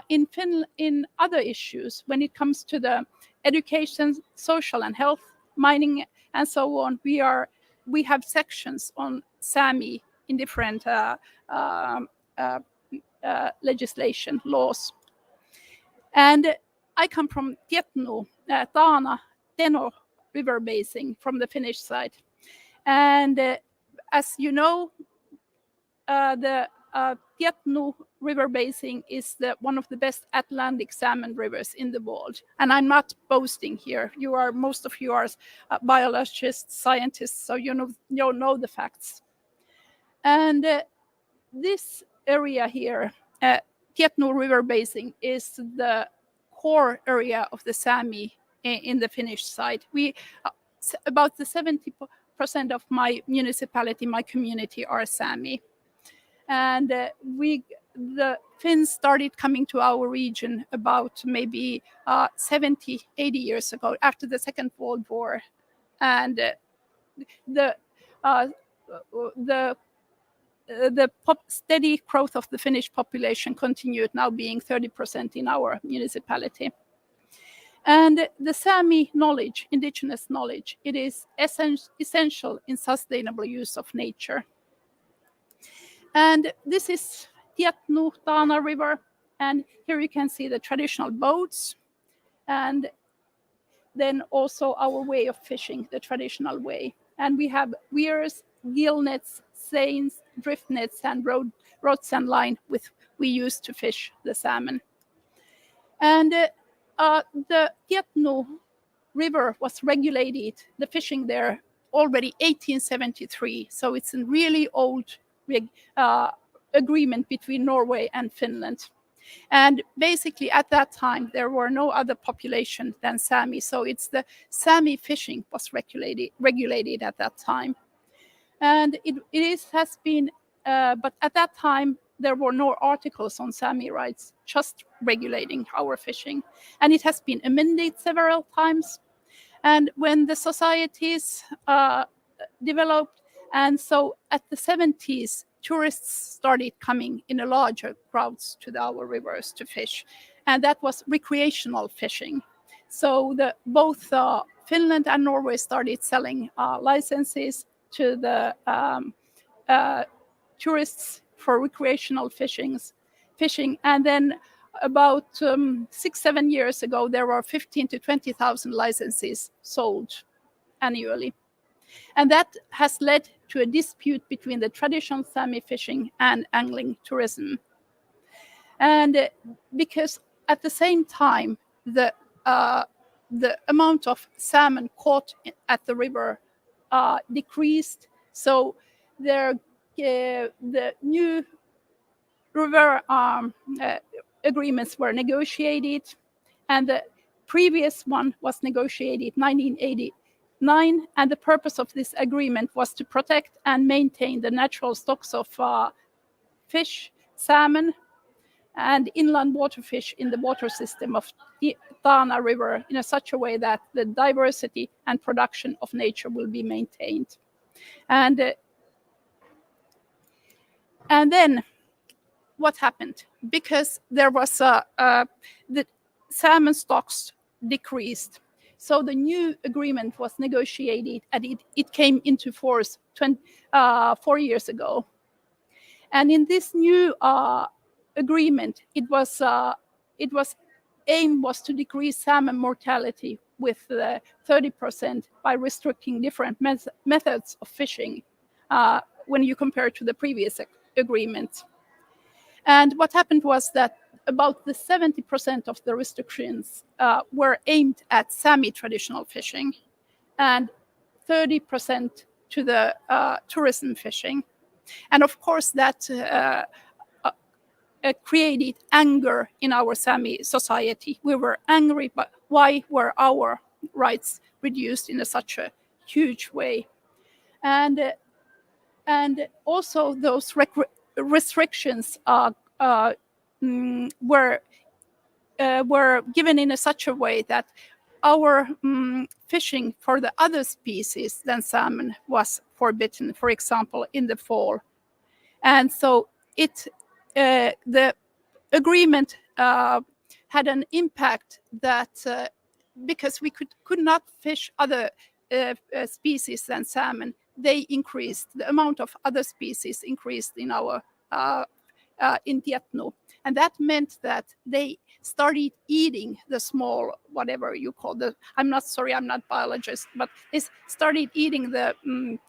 in Finland, in other issues, when it comes to the education, social and health, mining, and so on, we have sections on Sami in different legislation laws. And I come from Tietnu, Tano river basin from the Finnish side. And as you know, the Tietnu river basin is one of the best Atlantic salmon rivers in the world. And I'm not boasting here. Most of you are biologists, scientists, so you know the facts. And this area here, Tietnu river basin, is the core area of the Sami in the Finnish side. About the 70% of my municipality, my community, are Sami. And the Finns started coming to our region about maybe 70, 80 years ago, after the Second World War. And the steady growth of the Finnish population continued, now being 30% in our municipality. And the Sami knowledge, indigenous knowledge, it is essential in sustainable use of nature. And this is Tietnu Tana River, and here you can see the traditional boats, and then also our way of fishing, the traditional way. And we have weirs, gill nets, seines, drift nets, and rods and line we use to fish the salmon. And the Tietnu River was regulated, the fishing there, already 1873. So it's a really old agreement between Norway and Finland. And basically at that time, there were no other population than Sami. So it's the Sami fishing was regulated at that time. And it has been, but at that time, there were no articles on Sami rights, just regulating our fishing. And it has been amended several times. And when the societies developed, and so at the 70s, tourists started coming in a larger crowds to our rivers to fish. And that was recreational fishing. So both Finland and Norway started selling licenses to the tourists for recreational fishing. And then about 6-7 years ago, there were 15,000 to 20,000 licenses sold annually. And that has led to a dispute between the traditional Sami fishing and angling tourism. And because at the same time, the amount of salmon caught at the river decreased. So the new river agreements were negotiated, and the previous one was negotiated 1989, and the purpose of this agreement was to protect and maintain the natural stocks of fish, salmon, and inland waterfish in the water system of the Tana River in such a way that the diversity and production of nature will be maintained. And then what happened? Because there was the salmon stocks decreased. So the new agreement was negotiated, and it came into force 4 years ago. And in this new agreement, aim was to decrease salmon mortality with 30% by restricting different methods of fishing when you compare to the previous agreement. And what happened was that about the 70% of the restrictions were aimed at Sami traditional fishing, and 30% to the tourism fishing. And of course, that created anger in our Sami society. We were angry, but why were our rights reduced in such a huge way? And also those restrictions were given in such a way that our fishing for the other species than salmon was forbidden, for example, in the fall. And so the agreement had an impact that because we could not fish other species than salmon, they increased, the amount of other species increased in our in Tietno. And that meant that they started eating the small, whatever you call the, I'm not biologist, but they started eating the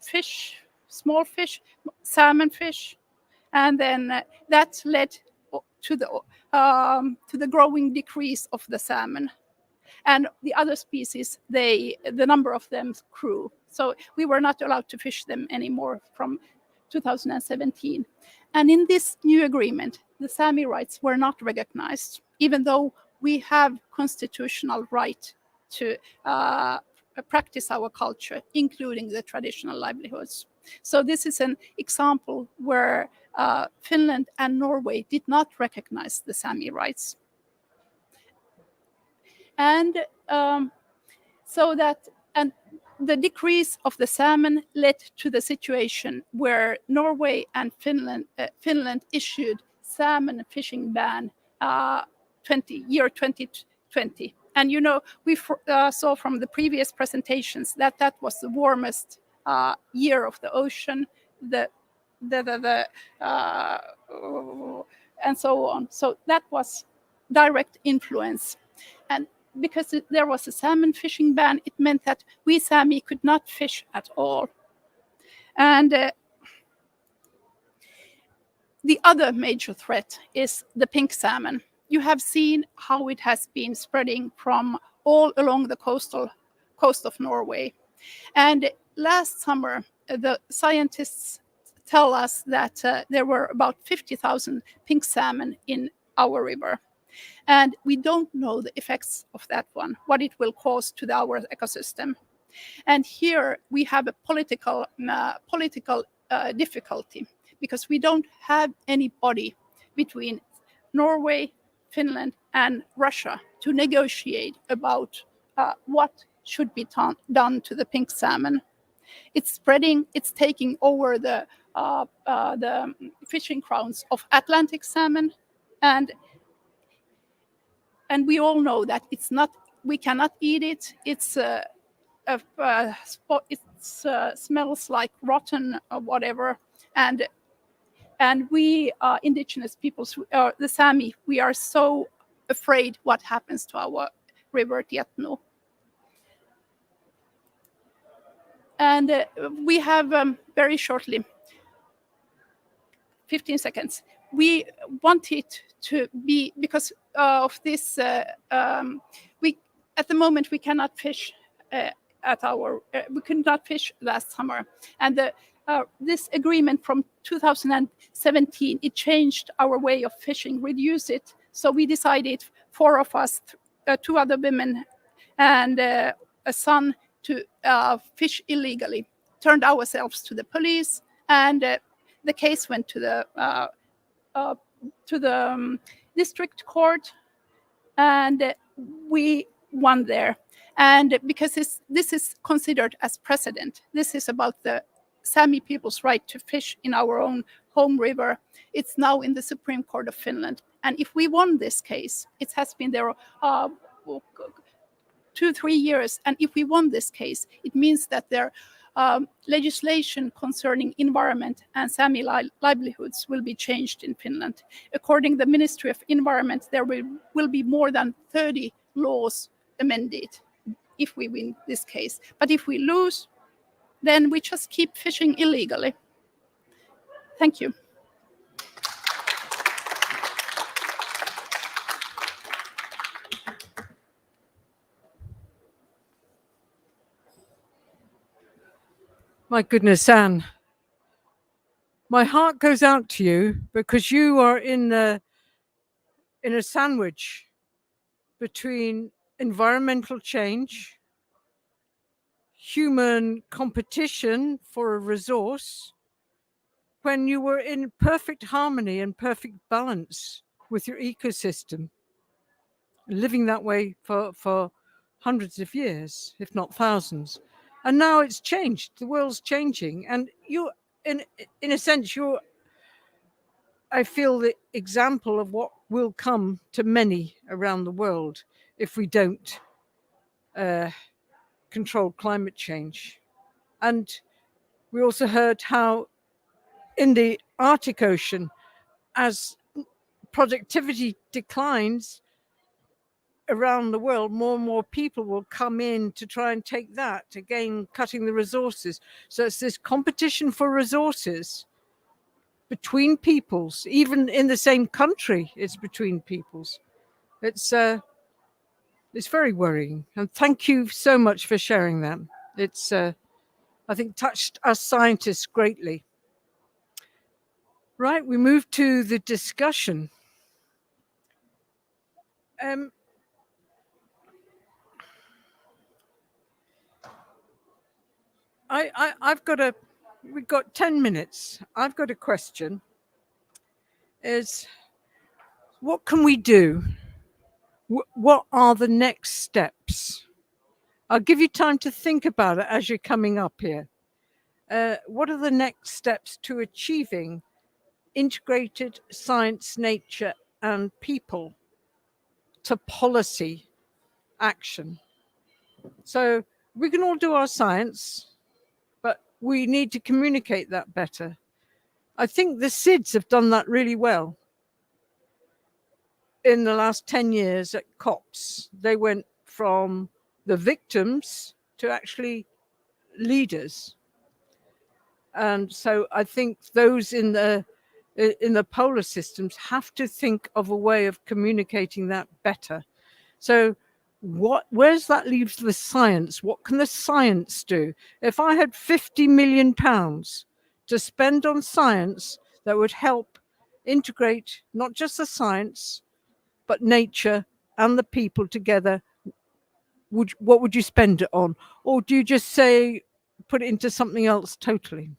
fish, small fish, salmon fish. And then that led to the growing decrease of the salmon. And the other species, the number of them grew. So we were not allowed to fish them anymore from 2017. And in this new agreement, the Sami rights were not recognized, even though we have constitutional right to practice our culture, including the traditional livelihoods. So this is an example where Finland and Norway did not recognize the Sami rights. And the decrease of the salmon led to the situation where Norway and Finland issued salmon fishing ban year 2020. And you know, we saw from the previous presentations that that was the warmest year of the ocean, and so on. So that was direct influence. And because there was a salmon fishing ban, it meant that we Sami could not fish at all. And the other major threat is the pink salmon. You have seen how it has been spreading from all along the coast of Norway. And last summer, the scientists tell us that there were about 50,000 pink salmon in our river. And we don't know the effects of that one, what it will cause to our ecosystem. And here we have a political difficulty, because we don't have any body between Norway, Finland, and Russia to negotiate about what should be done to the pink salmon. It's spreading, it's taking over the fishing grounds of Atlantic salmon, and we all know that we cannot eat it. It smells like rotten or whatever, and we indigenous peoples, the Sami, we are so afraid what happens to our river Tietno. And we have very shortly, 15 seconds. We want it to be, because of this, at the moment we cannot fish we could not fish last summer. And this agreement from 2017, it changed our way of fishing, reduced it. So we decided, 4 of us, 2 other women and a son, to fish illegally, turned ourselves to the police, and the case went to the district court, and we won there. And because this is considered as precedent, this is about the Sami people's right to fish in our own home river. It's now in the Supreme Court of Finland. And if we won this case, it has been there 2-3 years. And if we won this case, it means that their legislation concerning environment and Sami livelihoods will be changed in Finland. According to the Ministry of Environment, there will be more than 30 laws amended if we win this case. But if we lose, then we just keep fishing illegally. Thank you. My goodness, Anne. My heart goes out to you, because you are in a sandwich between environmental change, human competition for a resource, when you were in perfect harmony and perfect balance with your ecosystem, living that way for hundreds of years, if not thousands. And now it's changed. The world's changing. And you, in a sense, you're, I feel, the example of what will come to many around the world if we don't control climate change. And we also heard how in the Arctic Ocean, as productivity declines around the world, more and more people will come in to try and take that, again, cutting the resources. So it's this competition for resources between peoples, even in the same country, it's between peoples. It's very worrying. And thank you so much for sharing that. It's, I think, touched us scientists greatly. Right, we move to the discussion. We've got 10 minutes. I've got a question. Is what can we do? What are the next steps? I'll give you time to think about it as you're coming up here. What are the next steps to achieving integrated science, nature, and people to policy action? So we can all do our science, but we need to communicate that better. I think the SIDS have done that really well. In the last 10 years at COPs, they went from the victims to actually leaders. And so I think those in the polar systems have to think of a way of communicating that better. So where's that leaves the science? What can the science do? If I had £50 million to spend on science that would help integrate not just the science, but nature and the people together, what would you spend it on? Or do you just say, put it into something else totally?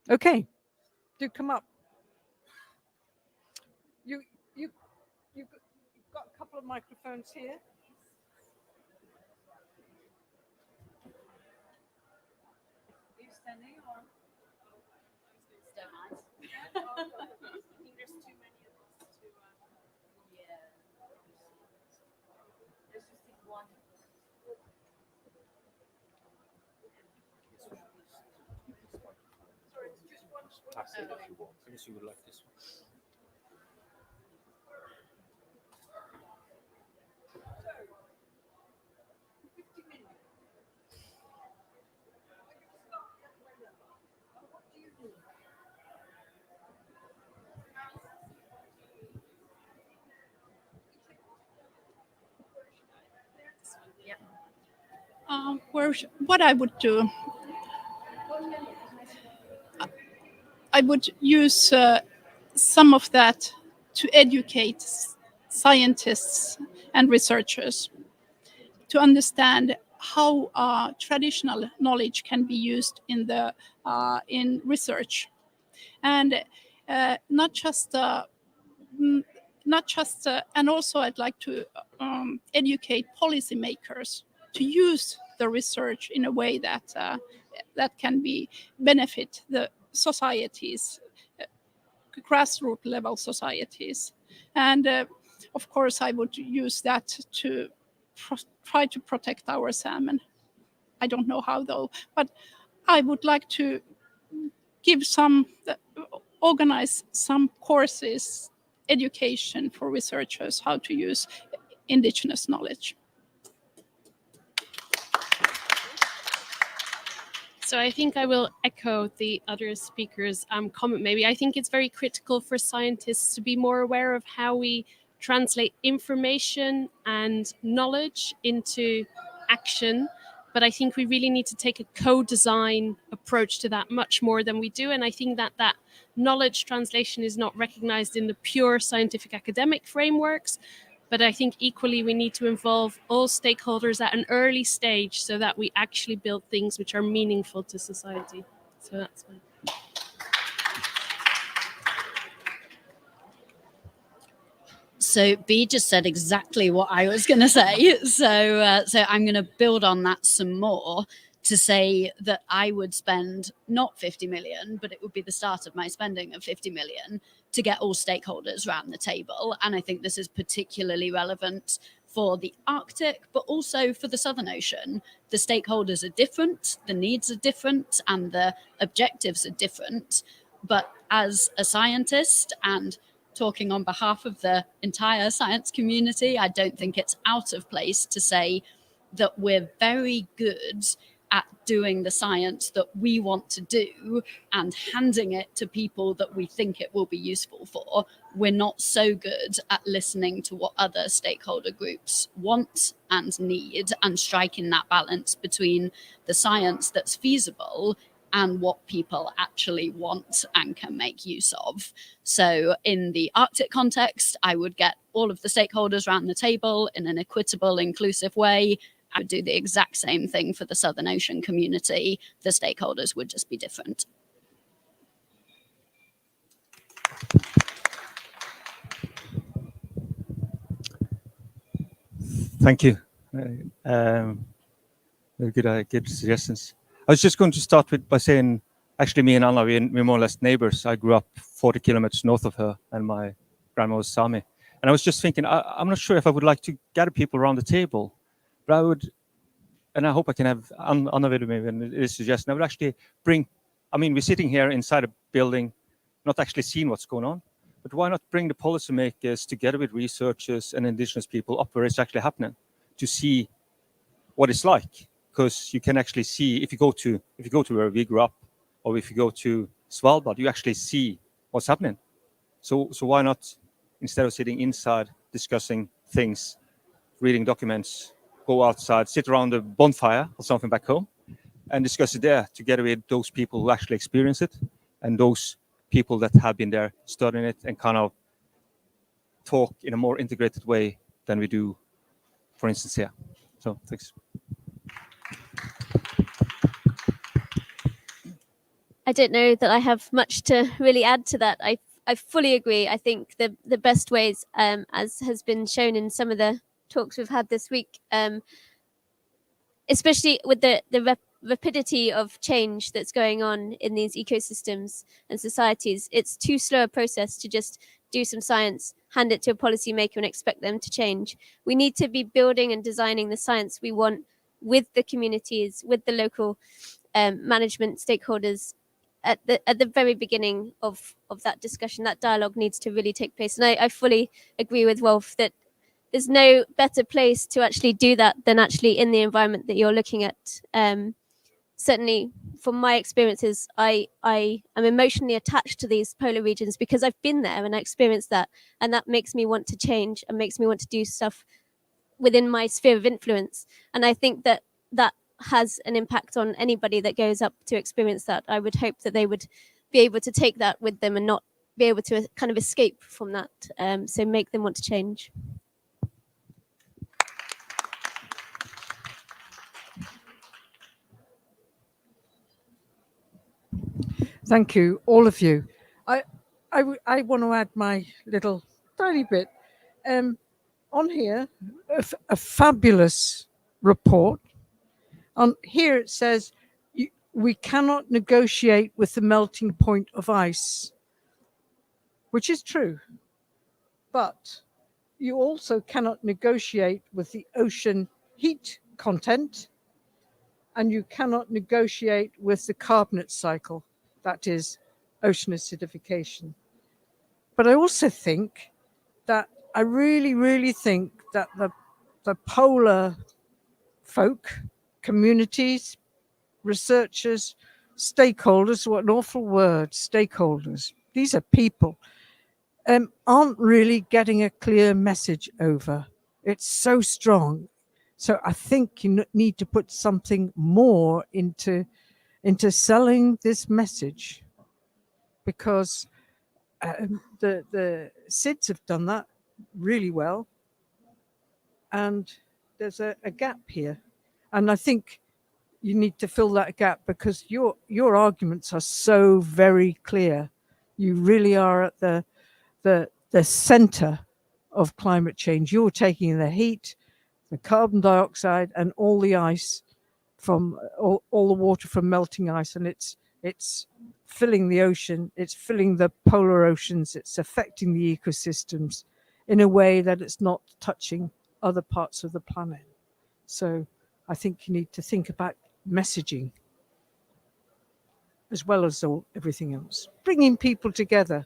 Okay, do come up. You've got a couple of microphones here. Are you standing or? Don't mind. I think there's too many of us to. Yeah. Let's just take one. Sorry, it's just one. Pass it if you want. I guess you would like this one. What I would do, I would use some of that to educate scientists and researchers to understand how traditional knowledge can be used in research, and not just. And also I'd like to educate policymakers to use the research in a way that can be benefit the societies, grassroots level societies. And of course I would use that to try to protect our salmon. I don't know how though, but I would like to organize some courses, education for researchers how to use indigenous knowledge. So I think I will echo the other speakers' comment maybe. I think it's very critical for scientists to be more aware of how we translate information and knowledge into action. But I think we really need to take a co-design approach to that much more than we do. And I think that knowledge translation is not recognized in the pure scientific academic frameworks. But I think equally we need to involve all stakeholders at an early stage so that we actually build things which are meaningful to society. So that's fine. So B just said exactly what I was going to say. So I'm going to build on that some more to say that I would spend not 50 million, but it would be the start of my spending of 50 million to get all stakeholders around the table. And I think this is particularly relevant for the Arctic, but also for the Southern Ocean. The stakeholders are different, the needs are different, and the objectives are different. But as a scientist and talking on behalf of the entire science community, I don't think it's out of place to say that we're very good at doing the science that we want to do and handing it to people that we think it will be useful for. We're not so good at listening to what other stakeholder groups want and need and striking that balance between the science that's feasible and what people actually want and can make use of. So in the Arctic context, I would get all of the stakeholders around the table in an equitable, inclusive way. I would do the exact same thing for the Southern Ocean community. The stakeholders would just be different. Thank you. Very good suggestions. I was just going to start by saying, actually, me and Anna, we're more or less neighbors. I grew up 40 kilometers north of her, and my grandma was Sami. And I was just thinking, I'm not sure if I would like to gather people around the table, but I would, and I hope I can have Anna with me when it is suggestion. I would actually bring, I mean, we're sitting here inside a building, not actually seeing what's going on, but why not bring the policymakers together with researchers and indigenous people up where it's actually happening to see what it's like? Because you can actually see, if you go to where we grew up, or if you go to Svalbard, you actually see what's happening. So why not, instead of sitting inside discussing things, reading documents, go outside, sit around a bonfire or something back home, and discuss it there together with those people who actually experience it and those people that have been there studying it and kind of talk in a more integrated way than we do, for instance, here. So thanks. I don't know that I have much to really add to that. I fully agree. I think the best ways, as has been shown in some of the talks we've had this week, especially with the rapidity of change that's going on in these ecosystems and societies, it's too slow a process to just do some science, hand it to a policymaker and expect them to change. We need to be building and designing the science we want with the communities, with the local management stakeholders at the very beginning of that discussion. That dialogue needs to really take place. And I fully agree with Wolf that there's no better place to actually do that than actually in the environment that you're looking at. Certainly from my experiences, I am emotionally attached to these polar regions because I've been there and I experienced that. And that makes me want to change and makes me want to do stuff within my sphere of influence. And I think that has an impact on anybody that goes up to experience that. I would hope that they would be able to take that with them and not be able to kind of escape from that. So make them want to change. Thank you, all of you. I want to add my little tiny bit. On here, a fabulous report. On here it says, we cannot negotiate with the melting point of ice, which is true. But you also cannot negotiate with the ocean heat content, and you cannot negotiate with the carbonate cycle, that is ocean acidification. But I also think that I really, really think that the polar folk, communities, researchers, stakeholders, what an awful word, stakeholders, these are people, aren't really getting a clear message over. It's so strong. So I think you need to put something more into selling this message, because the SIDS have done that really well, and there's a gap here, and I think you need to fill that gap, because your arguments are so very clear. You really are at the center of climate change. You're taking the heat, the carbon dioxide, and all the ice from all the water from melting ice, and it's filling the ocean, it's filling the polar oceans, it's affecting the ecosystems in a way that it's not touching other parts of the planet. So I think you need to think about messaging as well as everything else, bringing people together.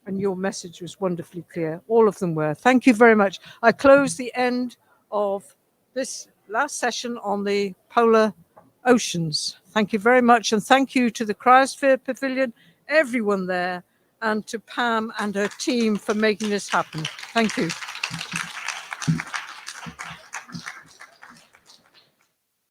And your message was wonderfully clear. All of them were. Thank you very much. I close the end of this last session on the polar oceans. Thank you very much. And thank you to the Cryosphere Pavilion, everyone there, and to Pam and her team for making this happen. Thank you.